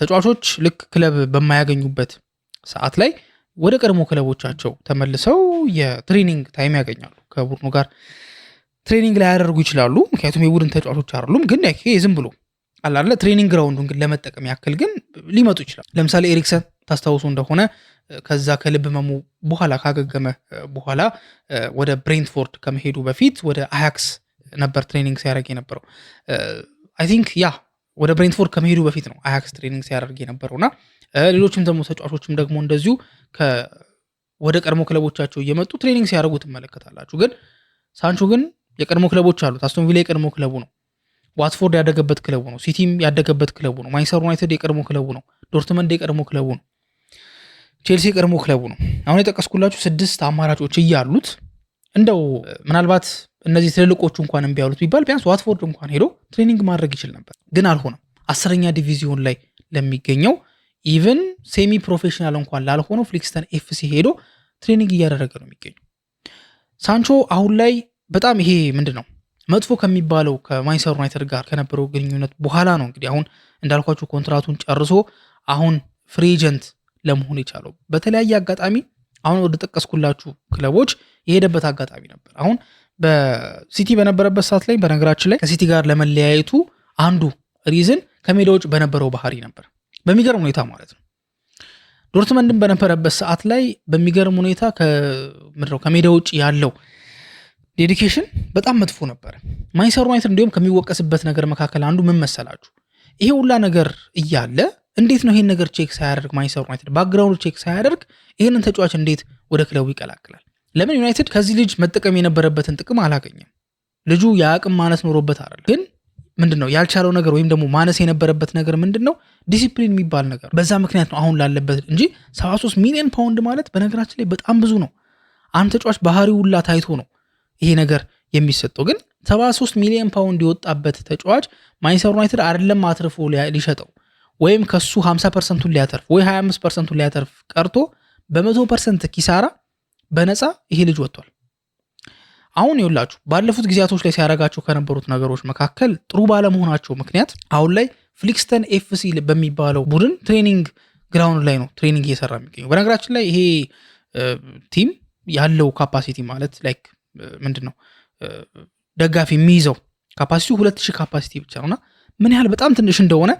ተጫዋቾች ልክ ክለብ በማያገኙበት ሰዓት ላይ ወደ ቀድሞ ክለቦቻቸው ተመልሰው የትሬኒንግ ታይም ያገኛሉ። ከቡድኑ ጋር ትሬኒንግ ላይ ያደርጉ ይችላሉ፣ ምክንያቱም የቡድን ተጫዋቾች አይደሉም። ግን ይሄ ዝም ብሎ አላለ ትሬኒንግ ግራውንዱን ግን ለመጠቀም ያክል ግን ሊመጡ ይችላል። ለምሳሌ ኤሪክሰን ታስታውሱ እንደሆነ ከዛ ከልብ ህመሙ በኋላ ካገገመ በኋላ ወደ ብሬንትፎርድ ከመሄዱ በፊት ወደ አያክስ ነበር ትሬኒንግ ሲያደርግ የነበረው። አይ ቲንክ ወደ ብሬንትፎርድ ከመሄዱ በፊት ነው አያክስ ትሬኒንግ ሲያደርግ የነበረውና ሌሎችም ደግሞ ተጫዋቾችም ደግሞ እንደዚሁ ወደ ቀድሞ ክለቦቻቸው እየመጡ ትሬኒንግ ሲያደርጉ ትመለከታላችሁ። ግን ሳንቾ ግን የቀድሞ ክለቦች አሉት። አስቶን ቪላ የቀድሞ ክለቡ ነው። ዋትፎርድ ያደገበት ክለቡ ነው። ሲቲም ያደገበት ክለቡ ነው። ማንቸስተር ዩናይትድ የቀድሞ ክለቡ ነው። ዶርትመንድ የቀድሞ ክለቡ ነው። ቼልሲ የቀድሞ ክለቡ ነው። አሁን የጠቀስኩላችሁ 6 አማራጮች እያሉት እንደው ምናልባት እነዚህ ትልልቆቹ እንኳን እምቢ ያሉት ቢባል ቢያንስ ዋትፎርድ እንኳን ሄዶ ትሬኒንግ ማድረግ ይችል ነበር። ግን አልሆነም። 10ኛ ዲቪዚዮን ላይ ለሚገኘው ኢቨን ሴሚ ፕሮፌሽናል እንኳን ላልሆነው ፍሊክስተን ኤፍሲ ሄዶ ትሬኒንግ እያደረገ ነው የሚገኘው። ሳንቾ አሁን ላይ በጣም ይሄ ምንድን ነው መጥፎ ከሚባለው ከማንቸስተር ዩናይትድ ጋር ከነበረው ግንኙነት በኋላ ነው እንግዲህ አሁን እንዳልኳችሁ ኮንትራቱን ጨርሶ አሁን ፍሪ ኤጀንት ለመሆን የቻለው። በተለያየ አጋጣሚ አሁን ወደ ጠቀስኩላችሁ ክለቦች የሄደበት አጋጣሚ ነበር። አሁን በሲቲ በነበረበት ሰዓት ላይ በነገራችን ላይ ከሲቲ ጋር ለመለያየቱ አንዱ ሪዝን ከሜዳ ውጭ በነበረው ባህሪ ነበር፣ በሚገርም ሁኔታ ማለት ነው። ዶርትመንድን በነበረበት ሰዓት ላይ በሚገርም ሁኔታ ከሜዳ ውጭ ያለው ዴዲኬሽን በጣም መጥፎ ነበር። ማንቸስተር ዩናይትድ እንዲሁም ከሚወቀስበት ነገር መካከል አንዱ ምን መሰላችሁ? ይሄ ሁላ ነገር እያለ እንዴት ነው ይሄን ነገር ቼክ ሳያደርግ ማንቸስተር ዩናይትድ ባክግራውንድ ቼክ ሳያደርግ ይሄንን ተጫዋች እንዴት ወደ ክለቡ ይቀላቅላል? ለምን ዩናይትድ ከዚህ ልጅ መጠቀም የነበረበትን ጥቅም አላገኘም? ልጁ የአቅም ማነስ ኖሮበት አይደል? ግን ምንድነው ያልቻለው ነገር ወይም ደግሞ ማነስ የነበረበት ነገር ምንድነው? ዲሲፕሊን የሚባል ነገር። በዛ ምክንያት ነው አሁን ላለበት እንጂ 73 ሚሊዮን ፓውንድ ማለት በነገራችን ላይ በጣም ብዙ ነው። አንድ ተጫዋች ባህሪው ሁላ ታይቶ ነው ይሄ ነገር የሚሰጠው። ግን 73 ሚሊዮን ፓውንድ የወጣበት ተጫዋች ማንቸስተር ዩናይትድ አይደለም አትርፎ ሊሸጠው ወይም ከሱ 50% ሊያተርፍ ወይ 25% ሊያተርፍ ቀርቶ በ100% ኪሳራ በነፃ ይሄ ልጅ ወጥቷል። አሁን ይኸውላችሁ ባለፉት ጊዜያቶች ላይ ሲያደርጋቸው ከነበሩት ነገሮች መካከል ጥሩ ባለመሆናቸው ምክንያት አሁን ላይ ፍሊክስተን ኤፍሲ በሚባለው ቡድን ትሬኒንግ ግራውንድ ላይ ነው ትሬኒንግ እየሰራ የሚገኘው። በነገራችን ላይ ይሄ ቲም ያለው ካፓሲቲ ማለት ላይክ ምንድን ነው ደጋፊ የሚይዘው ካፓሲቲ 2000 ካፓሲቲ ብቻ ነውና ምን ያህል በጣም ትንሽ እንደሆነ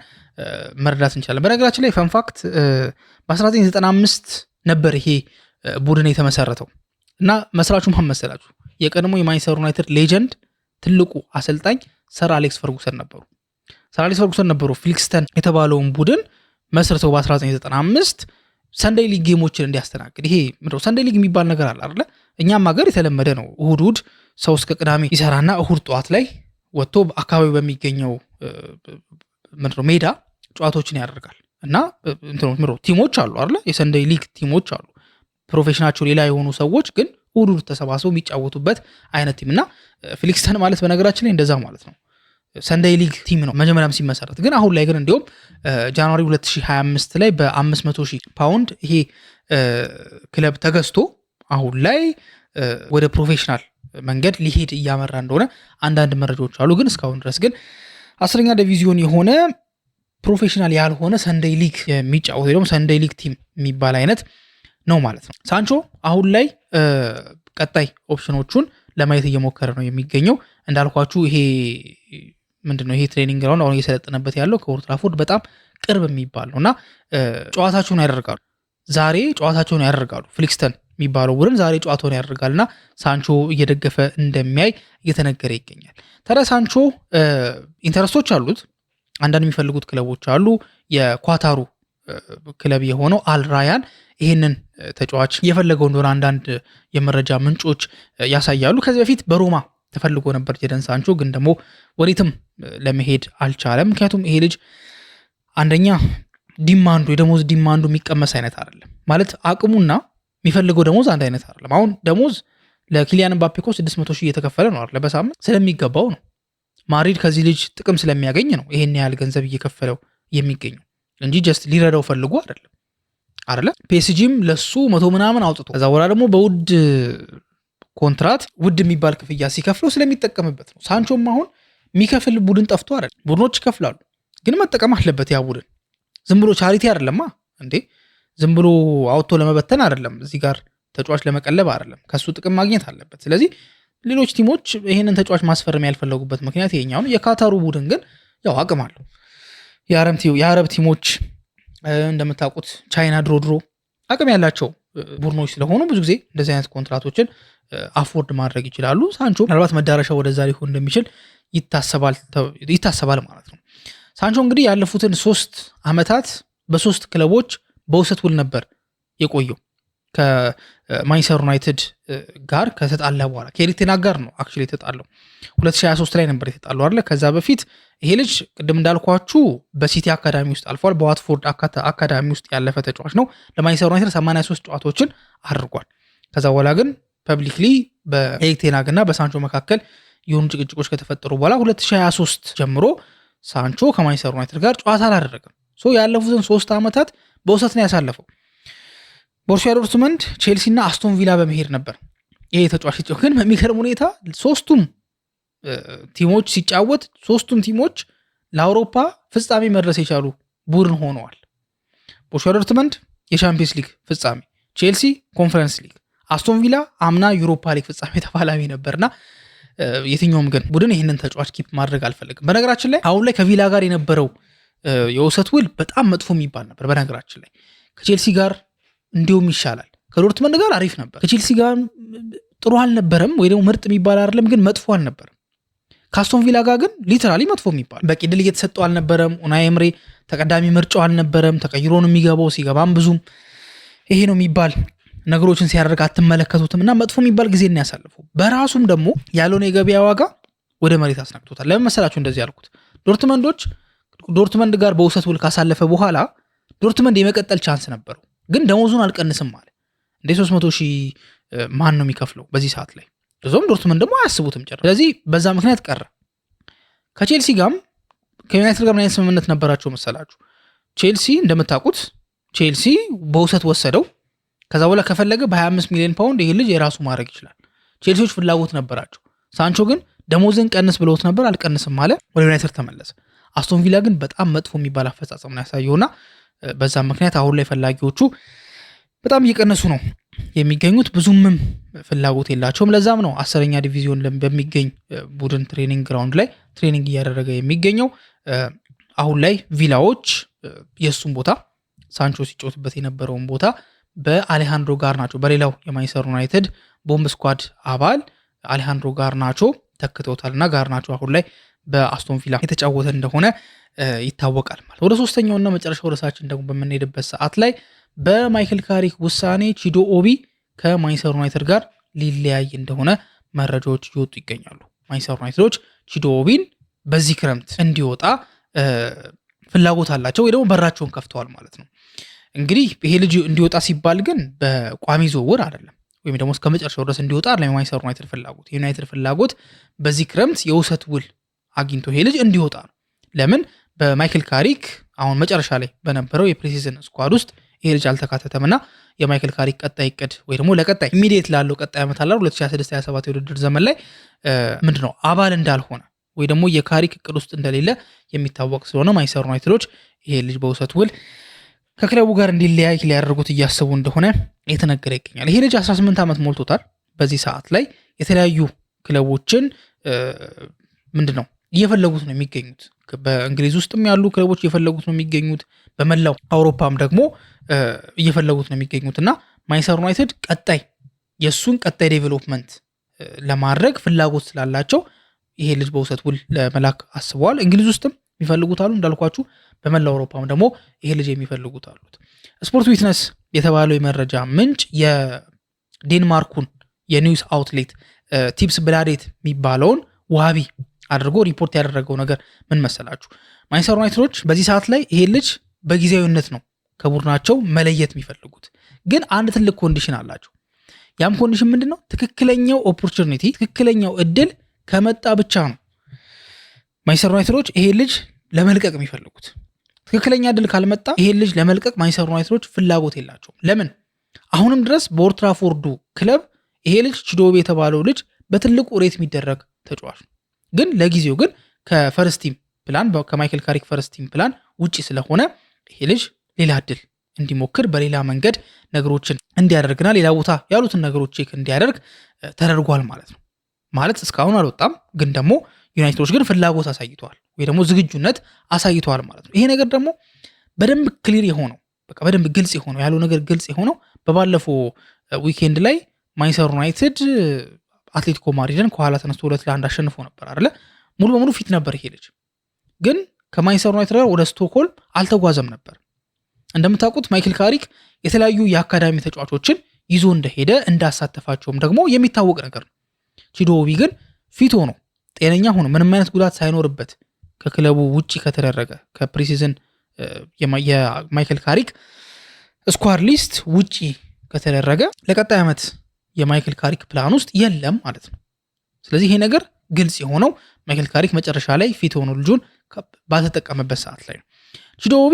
መረዳት እንችላለን። በነገራችን ላይ ፈንፋክት በ1995 ነበር ይሄ ቡድን የተመሰረተው እና መስራቹ ማን መሰላችሁ? የቀድሞ የማንቸስተር ዩናይትድ ሌጀንድ ትልቁ አሰልጣኝ ሰር አሌክስ ፈርጉሰን ነበሩ። ሰር አሌክስ ፈርጉሰን ነበሩ ፍሊክስተን የተባለውን ቡድን መስርተው በ1995 ሰንደይ ሊግ ጌሞችን እንዲያስተናግድ። ይሄ ምንድነው ሰንደይ ሊግ የሚባል ነገር አለ አይደለ? እኛም ሀገር የተለመደ ነው። እሁድ ሰው እስከ ቅዳሜ ይሰራና እሁድ ጠዋት ላይ ወጥቶ አካባቢው በሚገኘው ምንድነው ሜዳ ጨዋታዎችን ያደርጋል እና ቲሞች አሉ አይደለ? የሰንደይ ሊግ ቲሞች አሉ። ፕሮፌሽናቸው ሌላ የሆኑ ሰዎች ግን እሁድ ተሰባስበው የሚጫወቱበት አይነት ቲም እና ፍሊክስተን ማለት በነገራችን ላይ እንደዛ ማለት ነው። ሰንደይ ሊግ ቲም ነው መጀመሪያም ሲመሰረት። ግን አሁን ላይ ግን እንዲሁም ጃንዋሪ 2025 ላይ በ500,000 ፓውንድ ይሄ ክለብ ተገዝቶ አሁን ላይ ወደ ፕሮፌሽናል መንገድ ሊሄድ እያመራ እንደሆነ አንዳንድ መረጃዎች አሉ። ግን እስካሁን ድረስ ግን 10ኛ ዲቪዚዮን የሆነ ፕሮፌሽናል ያልሆነ ሰንደይ ሊግ የሚጫወት ደግሞ ሰንደይ ሊግ ቲም የሚባል አይነት ነው ማለት ነው። ሳንቾ አሁን ላይ ቀጣይ ኦፕሽኖቹን ለማየት እየሞከረ ነው የሚገኘው። እንዳልኳችሁ ይሄ ምንድነው ይሄ ትሬኒንግ ግራውንድ አሁን እየሰለጠነበት ያለው ከኦልድ ትራፎርድ በጣም ቅርብ የሚባል ነውና ጨዋታቸውን ያደርጋሉ። ዛሬ ጨዋታቸውን ያደርጋሉ። ፍሊክስተን የሚባለው ቡድን ዛሬ ጨዋታውን ያደርጋልና ሳንቾ እየደገፈ እንደሚያይ እየተነገረ ይገኛል። ታዲያ ሳንቾ ኢንተረስቶች አሉት። አንዳንድ የሚፈልጉት ክለቦች አሉ። የኳታሩ ክለብ የሆነው አልራያን ይህንን ተጫዋች እየፈለገው እንደሆነ አንዳንድ የመረጃ ምንጮች ያሳያሉ። ከዚህ በፊት በሮማ ተፈልጎ ነበር ጄደን ሳንቾ፣ ግን ደግሞ ወዴትም ለመሄድ አልቻለም። ምክንያቱም ይሄ ልጅ አንደኛ ዲማንዱ የደሞዝ ዲማንዱ የሚቀመስ አይነት አይደለም። ማለት አቅሙና የሚፈልገው ደሞዝ አንድ አይነት አይደለም። አሁን ደሞዝ ለኪሊያን ምባፔ እኮ 600,000 እየተከፈለ ነው አይደል? በሳምንት ስለሚገባው ነው። ማድሪድ ከዚህ ልጅ ጥቅም ስለሚያገኝ ነው ይሄን ያህል ገንዘብ እየከፈለው የሚገኘው እንጂ ጀስት ሊረዳው ፈልጎ አይደለም አይደለ? ፒኤስጂም ለሱ 100 ምናምን አውጥቶ ከዛ በኋላ ደግሞ በውድ ኮንትራት ውድ የሚባል ክፍያ ሲከፍለው ስለሚጠቀምበት ነው። ሳንቾም አሁን የሚከፍል ቡድን ጠፍቶ አይደል? ቡድኖች ይከፍላሉ፣ ግን መጠቀም አለበት ያ ቡድን። ዝም ብሎ ቻሪቲ አይደለማ እንዴ፣ ዝም ብሎ አውጥቶ ለመበተን አይደለም። እዚህ ጋር ተጫዋች ለመቀለብ አይደለም፣ ከሱ ጥቅም ማግኘት አለበት። ስለዚህ ሌሎች ቲሞች ይሄንን ተጫዋች ማስፈረም ያልፈለጉበት ምክንያት ይሄኛው ነው። የካታሩ ቡድን ግን ያው አቅም አለው። የአረብ ቲሞች እንደምታውቁት ቻይና ድሮ አቅም ያላቸው ቡድኖች ስለሆኑ ብዙ ጊዜ እንደዚህ አይነት ኮንትራቶችን አፎርድ ማድረግ ይችላሉ። ሳንቾ ምናልባት መዳረሻ ወደዛ ሊሆን እንደሚችል ይታሰባል ማለት ነው። ሳንቾ እንግዲህ ያለፉትን 3 ዓመታት በ3 ክለቦች በውሰት ውል ነበር የቆየው ከማንቸስተር ዩናይትድ ጋር ከተጣላ በኋላ ከኤሪክ ቴን ሃግ ጋር ነው አክቹሊ የተጣለው 2023 ላይ ነበር የተጣለው አይደል። ከዛ በፊት ይሄ ልጅ ቅድም እንዳልኳችሁ በሲቲ አካዳሚ ውስጥ አልፏል። በዋትፎርድ አካዳሚ ውስጥ ያለፈ ተጫዋች ነው። ለማንቸስተር ዩናይትድ 83 ጨዋታዎችን አድርጓል። ከዛ በኋላ ግን ፐብሊክሊ በኤሪክ ቴን ሃግ እና በሳንቾ መካከል የሆኑ ጭቅጭቆች ከተፈጠሩ በኋላ 2023 ጀምሮ ሳንቾ ከማንቸስተር ዩናይትድ ጋር ጨዋታ አላደረገም። ያለፉትን 3 ዓመታት በውሰት ነው ያሳለፈው። ቦሩሲያ ዶርትመንድ፣ ቼልሲ እና አስቶን ቪላ በመሄድ ነበር ይሄ ተጫዋች ሲጫወት። ግን በሚገርም ሁኔታ 3ቱም ቲሞች ሲጫወት 3ቱም ቲሞች ለአውሮፓ ፍጻሜ መድረስ የቻሉ ቡድን ሆነዋል። ቦሩሲያ ዶርትመንድ የቻምፒየንስ ሊግ ፍጻሜ፣ ቼልሲ ኮንፈረንስ ሊግ፣ አስቶን ቪላ አምና ዩሮፓ ሊግ ፍጻሜ ተፋላሚ ነበርና የትኛውም ግን ቡድን ይህንን ተጫዋች ኪፕ ማድረግ አልፈለግም። በነገራችን ላይ አሁን ላይ ከቪላ ጋር የነበረው የውሰት ውል በጣም መጥፎ የሚባል ነበር። በነገራችን ላይ ከቼልሲ ጋር እንዲሁም ይሻላል፣ ከዶርትመንድ ጋር አሪፍ ነበር። ከቼልሲ ጋር ጥሩ አልነበረም ወይ ደግሞ ምርጥ የሚባል አይደለም፣ ግን መጥፎ አልነበረም። ከአስቶን ቪላ ጋር ግን ሊተራሊ መጥፎ የሚባል በቂ ድል እየተሰጠው አልነበረም። ኡናይ ኤምሬ ተቀዳሚ ምርጫው አልነበረም። ተቀይሮ ነው የሚገባው፣ ሲገባም ብዙም ይሄ ነው የሚባል ነገሮችን ሲያደርግ አትመለከቱትም እና መጥፎ የሚባል ጊዜ ነው ያሳልፈው። በራሱም ደግሞ ያለውን የገበያ ዋጋ ወደ መሬት አስነክቶታል። ለምን መሰላችሁ እንደዚህ ያልኩት? ዶርትመንድ ጋር በውሰት ውል ካሳለፈ በኋላ ዶርትመንድ የመቀጠል ቻንስ ነበረው፣ ግን ደሞዙን አልቀንስም አለ። እንደ 300,000 ማን ነው የሚከፍለው በዚህ ሰዓት ላይ? እዞም ዶርትመንድ ደግሞ አያስቡትም ጭራሽ። ስለዚህ በዛ ምክንያት ቀረ። ከቼልሲ ጋርም ከዩናይትድ ጋር ምን አይነት ስምምነት ነበራቸው መሰላችሁ? ቼልሲ እንደምታውቁት ቼልሲ በውሰት ወሰደው። ከዛ በኋላ ከፈለገ በ25 ሚሊዮን ፓውንድ ይሄ ልጅ የራሱ ማድረግ ይችላል። ቼልሲዎች ፍላጎት ነበራቸው። ሳንቾ ግን ደሞዝን ቀንስ ብለውት ነበር፣ አልቀንስም አለ። ወደ ዩናይትድ ተመለሰ። አስቶን ቪላ ግን በጣም መጥፎ የሚባል አፈጻጸም ነው ያሳየውና በዛ ምክንያት አሁን ላይ ፈላጊዎቹ በጣም እየቀነሱ ነው የሚገኙት። ብዙምም ፍላጎት የላቸውም። ለዛም ነው 10ኛ ዲቪዚዮን በሚገኝ ቡድን ትሬኒንግ ግራውንድ ላይ ትሬኒንግ እያደረገ የሚገኘው። አሁን ላይ ቪላዎች የሱን ቦታ ሳንቾ ሲጫወትበት የነበረውን ቦታ በአሌሃንድሮ ጋርናቾ በሌላው የማንቸስተር ዩናይትድ ቦምብ ስኳድ አባል አሌሃንድሮ ጋርናቾ ተክተውታልና ጋርናቾ አሁን ላይ በአስቶን ቪላ የተጫወተ እንደሆነ ይታወቃል። ማለት ወደ ሶስተኛውና መጨረሻው ርዕሳችን ደግሞ በምንሄድበት ሰዓት ላይ በማይክል ካሪክ ውሳኔ ቺዶ ኦቢ ከማንቸስተር ዩናይትድ ጋር ሊለያይ እንደሆነ መረጃዎች እየወጡ ይገኛሉ። ማንቸስተር ዩናይትዶች ቺዶ ኦቢን በዚህ ክረምት እንዲወጣ ፍላጎት አላቸው ወይ ደግሞ በራቸውን ከፍተዋል ማለት ነው። እንግዲህ ይሄ ልጅ እንዲወጣ ሲባል ግን በቋሚ ዝውውር አይደለም፣ ወይም ደግሞ እስከ መጨረሻው ድረስ እንዲወጣ ለማንቸስተር ዩናይትድ ፍላጎት የዩናይትድ ፍላጎት በዚህ ክረምት የውሰት ውል አግኝቶ ይሄ ልጅ እንዲወጣ ነው። ለምን በማይክል ካሪክ አሁን መጨረሻ ላይ በነበረው የፕሪሲዝን ስኳድ ውስጥ ይሄ ልጅ አልተካተተም እና የማይክል ካሪክ ቀጣይ እቅድ ወይ ደግሞ ለቀጣይ ኢሚዲየት ላለው ቀጣይ ዓመት አላር 2026-27 የውድድር ዘመን ላይ ምንድነው አባል እንዳልሆነ ወይ ደግሞ የካሪክ እቅድ ውስጥ እንደሌለ የሚታወቅ ስለሆነ ማንቸስተር ዩናይትዶች ይሄ ልጅ በውሰት ውል ከክለቡ ጋር እንዲለያይ ሊያደርጉት እያሰቡ እንደሆነ የተነገረ ይገኛል። ይሄ ልጅ 18 ዓመት ሞልቶታል። በዚህ ሰዓት ላይ የተለያዩ ክለቦችን ምንድነው እየፈለጉት ነው የሚገኙት። በእንግሊዝ ውስጥም ያሉ ክለቦች እየፈለጉት ነው የሚገኙት፣ በመላው አውሮፓም ደግሞ እየፈለጉት ነው የሚገኙት እና ማንቸስተር ዩናይትድ ቀጣይ የእሱን ቀጣይ ዴቨሎፕመንት ለማድረግ ፍላጎት ስላላቸው ይሄ ልጅ በውሰት ውል ለመላክ አስበዋል። እንግሊዝ ውስጥም የሚፈልጉት አሉ እንዳልኳችሁ፣ በመላው አውሮፓም ደግሞ ይሄ ልጅ የሚፈልጉት አሉት። ስፖርት ዊትነስ የተባለው የመረጃ ምንጭ የዴንማርኩን የኒውስ አውትሌት ቲፕስ ብላዴት የሚባለውን ዋቢ አድርጎ ሪፖርት ያደረገው ነገር ምን መሰላችሁ? ማንቸስተር ዩናይትዶች በዚህ ሰዓት ላይ ይሄ ልጅ በጊዜያዊነት ነው ከቡድናቸው መለየት የሚፈልጉት፣ ግን አንድ ትልቅ ኮንዲሽን አላቸው። ያም ኮንዲሽን ምንድን ነው? ትክክለኛው ኦፖርቹኒቲ ትክክለኛው እድል ከመጣ ብቻ ነው ማንቸስተር ዩናይትዶች ይሄ ልጅ ለመልቀቅ የሚፈልጉት። ትክክለኛ እድል ካልመጣ ይሄ ልጅ ለመልቀቅ ማንቸስተር ዩናይትዶች ፍላጎት የላቸውም። ለምን? አሁንም ድረስ በኦልድ ትራፎርዱ ክለብ ይሄ ልጅ ቺዶቤ የተባለው ልጅ በትልቁ ሬት የሚደረግ ተጫዋች ነው። ግን ለጊዜው ግን ከፈርስት ቲም ፕላን ከማይክል ካሪክ ፈርስት ቲም ፕላን ውጪ ስለሆነ ይሄ ልጅ ሌላ እድል እንዲሞክር በሌላ መንገድ ነገሮችን እንዲያደርግና ሌላ ቦታ ያሉትን ነገሮች ቼክ እንዲያደርግ ተደርጓል ማለት ነው። ማለት እስካሁን አልወጣም፣ ግን ደግሞ ዩናይትዶች ግን ፍላጎት አሳይተዋል ወይ ደግሞ ዝግጁነት አሳይተዋል ማለት ነው። ይሄ ነገር ደግሞ በደንብ ክሊር የሆነው በቃ በደንብ ግልጽ የሆነው ያለው ነገር ግልጽ የሆነው በባለፈው ዊኬንድ ላይ ማንቸስተር ዩናይትድ አትሌቲኮ ማድሪድን ከኋላ ተነስቶ 2-1 አሸንፎ ነበር አይደለ? ሙሉ በሙሉ ፊት ነበር ይሄ ልጅ። ግን ከማንቸስተር ዩናይትድ ጋር ወደ ስቶክሆልም አልተጓዘም ነበር። እንደምታውቁት ማይክል ካሪክ የተለያዩ የአካዳሚ ተጫዋቾችን ይዞ እንደሄደ እንዳሳተፋቸውም ደግሞ የሚታወቅ ነገር ነው። ቺዶቢ ግን ፊት ሆኖ ጤነኛ ሆኖ ምንም አይነት ጉዳት ሳይኖርበት ከክለቡ ውጪ ከተደረገ ከፕሪሲዝን የማይክል ካሪክ ስኳድ ሊስት ውጪ ከተደረገ ለቀጣይ ዓመት የማይክል ካሪክ ፕላን ውስጥ የለም ማለት ነው። ስለዚህ ይሄ ነገር ግልጽ የሆነው ማይክል ካሪክ መጨረሻ ላይ ፊት ሆኖ ልጁን ባልተጠቀመበት ሰዓት ላይ ነው። ቺዶቢ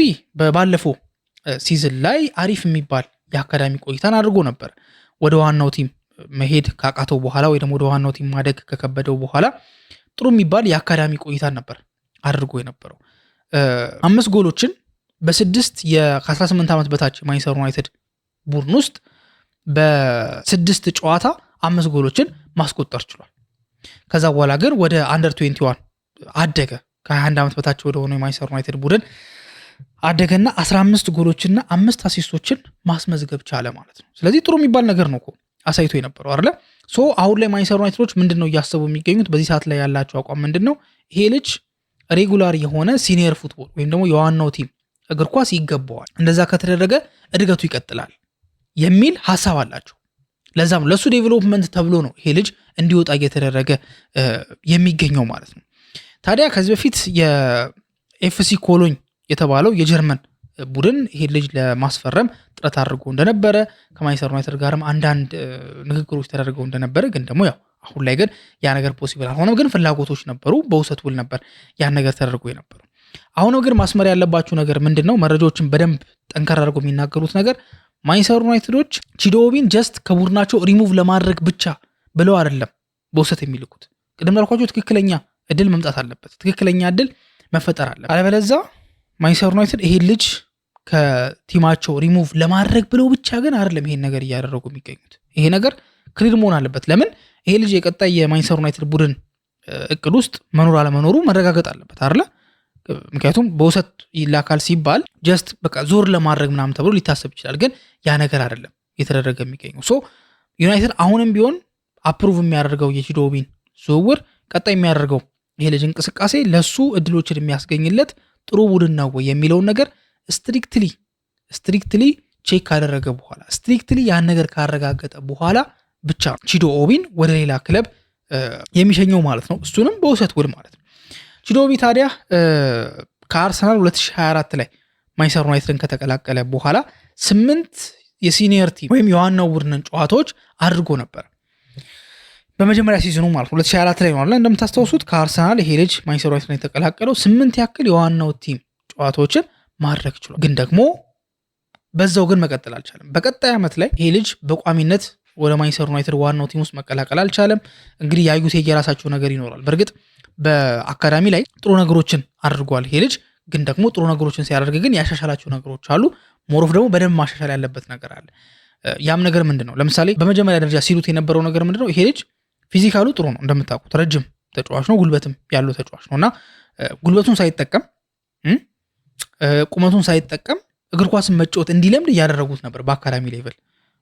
ባለፈው ሲዝን ላይ አሪፍ የሚባል የአካዳሚ ቆይታን አድርጎ ነበር። ወደ ዋናው ቲም መሄድ ካቃተው በኋላ ወይ ደግሞ ወደ ዋናው ቲም ማደግ ከከበደው በኋላ ጥሩ የሚባል የአካዳሚ ቆይታን ነበር አድርጎ የነበረው። 5 ጎሎችን በ6 ከ18 ዓመት በታች ማንቸስተር ዩናይትድ ቡድን ውስጥ በ6 ጨዋታ 5 ጎሎችን ማስቆጠር ችሏል። ከዛ በኋላ ግን ወደ አንደር 21 አደገ። ከ21 ዓመት በታች ወደ ሆነው የማንቸስተር ዩናይትድ ቡድን አደገና 15 ጎሎችና 5 አሲስቶችን ማስመዝገብ ቻለ ማለት ነው። ስለዚህ ጥሩ የሚባል ነገር ነው እኮ አሳይቶ የነበረው አይደለ? አሁን ላይ ማንቸስተር ዩናይትዶች ምንድነው እያሰቡ የሚገኙት? በዚህ ሰዓት ላይ ያላቸው አቋም ምንድነው? ይሄ ልጅ ሬጉላር የሆነ ሲኒየር ፉትቦል ወይም ደግሞ የዋናው ቲም እግር ኳስ ይገባዋል፣ እንደዛ ከተደረገ እድገቱ ይቀጥላል የሚል ሐሳብ አላቸው። ለዛም ለሱ ዴቨሎፕመንት ተብሎ ነው ይሄ ልጅ እንዲወጣ እየተደረገ የሚገኘው ማለት ነው። ታዲያ ከዚህ በፊት የኤፍሲ ኮሎኝ የተባለው የጀርመን ቡድን ይሄ ልጅ ለማስፈረም ጥረት አድርጎ እንደነበረ ከማንቸስተር ዩናይትድ ጋርም አንዳንድ ንግግሮች ተደርገው እንደነበረ ግን ደግሞ ያው አሁን ላይ ግን ያ ነገር ፖሲብል አልሆነም። ግን ፍላጎቶች ነበሩ፣ በውሰት ውል ነበር ያን ነገር ተደርጎ የነበረው። አሁን ግን ማስመር ያለባችሁ ነገር ምንድነው? መረጃዎችን በደንብ ጠንከር አድርገው የሚናገሩት ነገር ማንቸስተር ዩናይትዶች ቺዶቢን ጀስት ከቡድናቸው ሪሙቭ ለማድረግ ብቻ ብለው አይደለም በውሰት የሚልኩት። ቅድም ላልኳቸው ትክክለኛ እድል መምጣት አለበት፣ ትክክለኛ እድል መፈጠር አለበት። አለበለዚያ ማንቸስተር ዩናይትድ ይሄ ልጅ ከቲማቸው ሪሙቭ ለማድረግ ብለው ብቻ ግን አይደለም ይሄን ነገር እያደረጉ የሚገኙት። ይሄ ነገር ክሊር መሆን አለበት። ለምን ይሄ ልጅ የቀጣይ የማንቸስተር ዩናይትድ ቡድን እቅድ ውስጥ መኖር አለመኖሩ መረጋገጥ አለበት አይደለ? ምክንያቱም በውሰት ይላካል ሲባል ጀስት በቃ ዞር ለማድረግ ምናምን ተብሎ ሊታሰብ ይችላል። ግን ያ ነገር አይደለም እየተደረገ የሚገኘው። ዩናይትድ አሁንም ቢሆን አፕሩቭ የሚያደርገው የቺዶቢን ዝውውር ቀጣይ የሚያደርገው ይሄ ልጅ እንቅስቃሴ ለሱ እድሎችን የሚያስገኝለት ጥሩ ቡድን ነው ወይ የሚለውን ነገር ስትሪክትሊ ቼክ ካደረገ በኋላ ስትሪክትሊ ያን ነገር ካረጋገጠ በኋላ ብቻ ቺዶቢን ወደ ሌላ ክለብ የሚሸኘው ማለት ነው። እሱንም በውሰት ውል ማለት ነው። ቺዶቢ ታዲያ ከአርሰናል 2024 ላይ ማንቸስተር ዩናይትድን ከተቀላቀለ በኋላ 8 የሲኒየር ቲም ወይም የዋናው ቡድንን ጨዋታዎች አድርጎ ነበር። በመጀመሪያ ሲዝኑ ማለት 2024 ላይ ነው። እንደምታስታውሱት ከአርሰናል ይሄ ልጅ ማንቸስተር ዩናይትድን የተቀላቀለው 8 ያክል የዋናው ቲም ጨዋታዎችን ማድረግ ችሏል። ግን ደግሞ በዛው ግን መቀጠል አልቻለም። በቀጣይ ዓመት ላይ ይሄ ልጅ በቋሚነት ወደ ማንቸስተር ዩናይትድ ዋናው ቲም ውስጥ መቀላቀል አልቻለም። እንግዲህ ያዩት የራሳቸው ነገር ይኖራል። በእርግጥ በአካዳሚ ላይ ጥሩ ነገሮችን አድርጓል ይሄ ልጅ። ግን ደግሞ ጥሩ ነገሮችን ሲያደርግ ግን ያሻሻላቸው ነገሮች አሉ። ሞሮፍ ደግሞ በደንብ ማሻሻል ያለበት ነገር አለ። ያም ነገር ምንድነው? ለምሳሌ በመጀመሪያ ደረጃ ሲሉት የነበረው ነገር ምንድነው? ይሄ ልጅ ፊዚካሉ ጥሩ ነው፣ እንደምታውቁት ረጅም ተጫዋች ነው፣ ጉልበትም ያለው ተጫዋች ነውና ጉልበቱን ሳይጠቀም ቁመቱን ሳይጠቀም እግር ኳስን መጫወት እንዲለምድ እያደረጉት ነበር በአካዳሚ ሌቭል።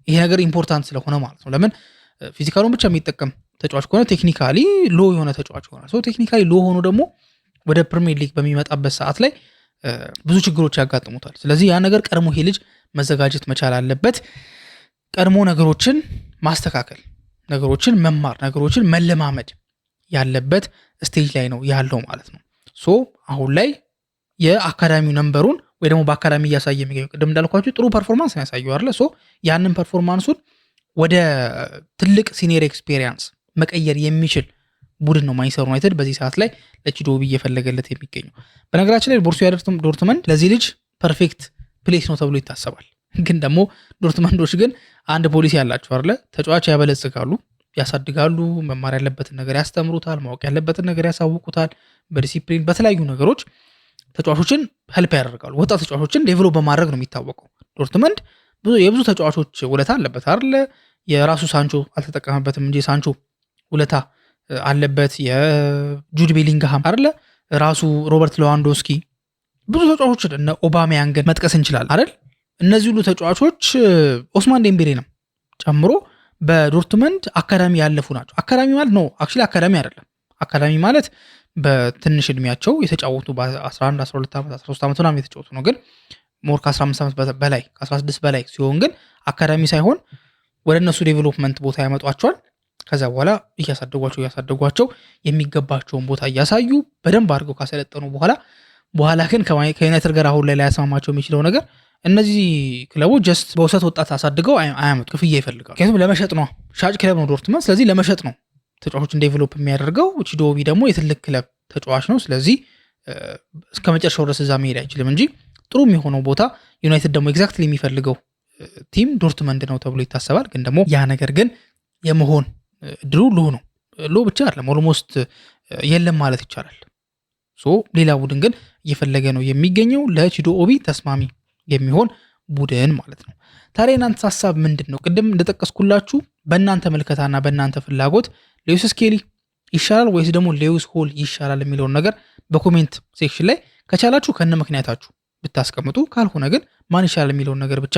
ይሄ ነገር ኢምፖርታንት ስለሆነ ማለት ነው። ለምን ፊዚካሉን ብቻ የሚጠቀም ተጫዋች ከሆነ ቴክኒካሊ ሎ የሆነ ተጫዋች ይሆናል። ቴክኒካሊ ሎ ሆኖ ደግሞ ወደ ፕሪሚየር ሊግ በሚመጣበት ሰዓት ላይ ብዙ ችግሮች ያጋጥሙታል። ስለዚህ ያ ነገር ቀድሞ ይሄ ልጅ መዘጋጀት መቻል አለበት። ቀድሞ ነገሮችን ማስተካከል፣ ነገሮችን መማር፣ ነገሮችን መለማመድ ያለበት ስቴጅ ላይ ነው ያለው ማለት ነው። አሁን ላይ የአካዳሚው ነንበሩን ወይ ደግሞ በአካዳሚ እያሳየ የሚገኘው ቅድም እንዳልኳችሁ ጥሩ ፐርፎርማንስ ያሳየው አይደለ? ያንን ፐርፎርማንሱን ወደ ትልቅ ሲኒየር ኤክስፔሪየንስ መቀየር የሚችል ቡድን ነው ማንቸስተር ዩናይትድ በዚህ ሰዓት ላይ ለቺዶቢ እየፈለገለት የሚገኘው። በነገራችን ላይ ቦሩሲያ ዶርትመንድ ለዚህ ልጅ ፐርፌክት ፕሌስ ነው ተብሎ ይታሰባል። ግን ደግሞ ዶርትመንዶች ግን አንድ ፖሊሲ ያላቸው አይደለ? ተጫዋች ያበለጽጋሉ፣ ያሳድጋሉ፣ መማር ያለበትን ነገር ያስተምሩታል፣ ማወቅ ያለበትን ነገር ያሳውቁታል። በዲሲፕሊን በተለያዩ ነገሮች ተጫዋቾችን ሄልፕ ያደርጋሉ። ወጣት ተጫዋቾችን ዴቨሎፕ በማድረግ ነው የሚታወቀው። ዶርትመንድ የብዙ ተጫዋቾች ውለታ አለበት አይደለ? የራሱ ሳንቾ አልተጠቀመበትም እንጂ ሳንቾ ውለታ አለበት። የጁድ ቤሊንግሃም አይደለ? ራሱ ሮበርት ሌዋንዶስኪ፣ ብዙ ተጫዋቾችን እነ ኦባሜያንግን መጥቀስ እንችላለን አይደል? እነዚህ ሁሉ ተጫዋቾች ኦስማን ዴምቤሌንም ጨምሮ በዶርትመንድ አካዳሚ ያለፉ ናቸው። አካዳሚ ማለት ነው አክቹሊ አካዳሚ አይደለም። አካዳሚ ማለት በትንሽ እድሜያቸው የተጫወቱ በ11 12 ዓመት 13 ዓመት ምናምን የተጫወቱ ነው። ግን ሞር ከ15 ዓመት በላይ ከ16 በላይ ሲሆን ግን አካዳሚ ሳይሆን ወደ እነሱ ዴቨሎፕመንት ቦታ ያመጧቸዋል። ከዛ በኋላ እያሳደጓቸው የሚገባቸውን ቦታ እያሳዩ በደንብ አድርገው ካሰለጠኑ በኋላ ግን ከዩናይትድ ጋር አሁን ላይ ላያስማማቸው የሚችለው ነገር እነዚህ ክለቦች ጀስት በውሰት ወጣት አሳድገው አያመጡ፣ ክፍያ ይፈልጋሉ። ምክንያቱም ለመሸጥ ነው፣ ሻጭ ክለብ ነው ዶርትመንድ። ስለዚህ ለመሸጥ ነው ተጫዋቾችን ዴቨሎፕ የሚያደርገው። ቺዶ ኦቢ ደግሞ የትልቅ ክለብ ተጫዋች ነው። ስለዚህ እስከ መጨረሻው ድረስ እዛ መሄድ አይችልም እንጂ ጥሩ የሚሆነው ቦታ ዩናይትድ ደግሞ ኤግዛክትሊ የሚፈልገው ቲም ዶርትመንድ ነው ተብሎ ይታሰባል። ግን ደግሞ ያ ነገር ግን የመሆን እድሉ ሎ ብቻ አይደለም፣ ኦልሞስት የለም ማለት ይቻላል። ሌላ ቡድን ግን እየፈለገ ነው የሚገኘው ለቺዶ ኦቢ ተስማሚ የሚሆን ቡድን ማለት ነው። ታዲያ እናንተ ሀሳብ ምንድን ነው? ቅድም እንደጠቀስኩላችሁ በእናንተ መልከታና በእናንተ ፍላጎት ሌዊስ ስኬሊ ይሻላል ወይስ ደግሞ ሌዊስ ሆል ይሻላል የሚለውን ነገር በኮሜንት ሴክሽን ላይ ከቻላችሁ ከነ ምክንያታችሁ ብታስቀምጡ፣ ካልሆነ ግን ማን ይሻላል የሚለውን ነገር ብቻ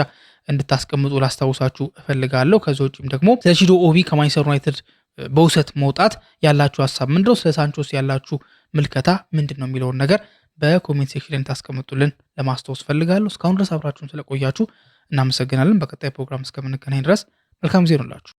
እንድታስቀምጡ ላስታውሳችሁ እፈልጋለሁ። ከዚ ውጭም ደግሞ ስለ ቺዶ ኦቢ ከማንቸስተር ዩናይትድ በውሰት መውጣት ያላችሁ ሀሳብ ምንድነው? ስለ ሳንቾስ ያላችሁ ምልከታ ምንድን ነው የሚለውን ነገር በኮሜንት ሴክሽን ላይ ታስቀምጡልን ለማስታወስ ፈልጋለሁ። እስካሁን ድረስ አብራችሁን ስለቆያችሁ እናመሰግናለን። በቀጣይ ፕሮግራም እስከምንገናኝ ድረስ መልካም ጊዜ ይሁንላችሁ።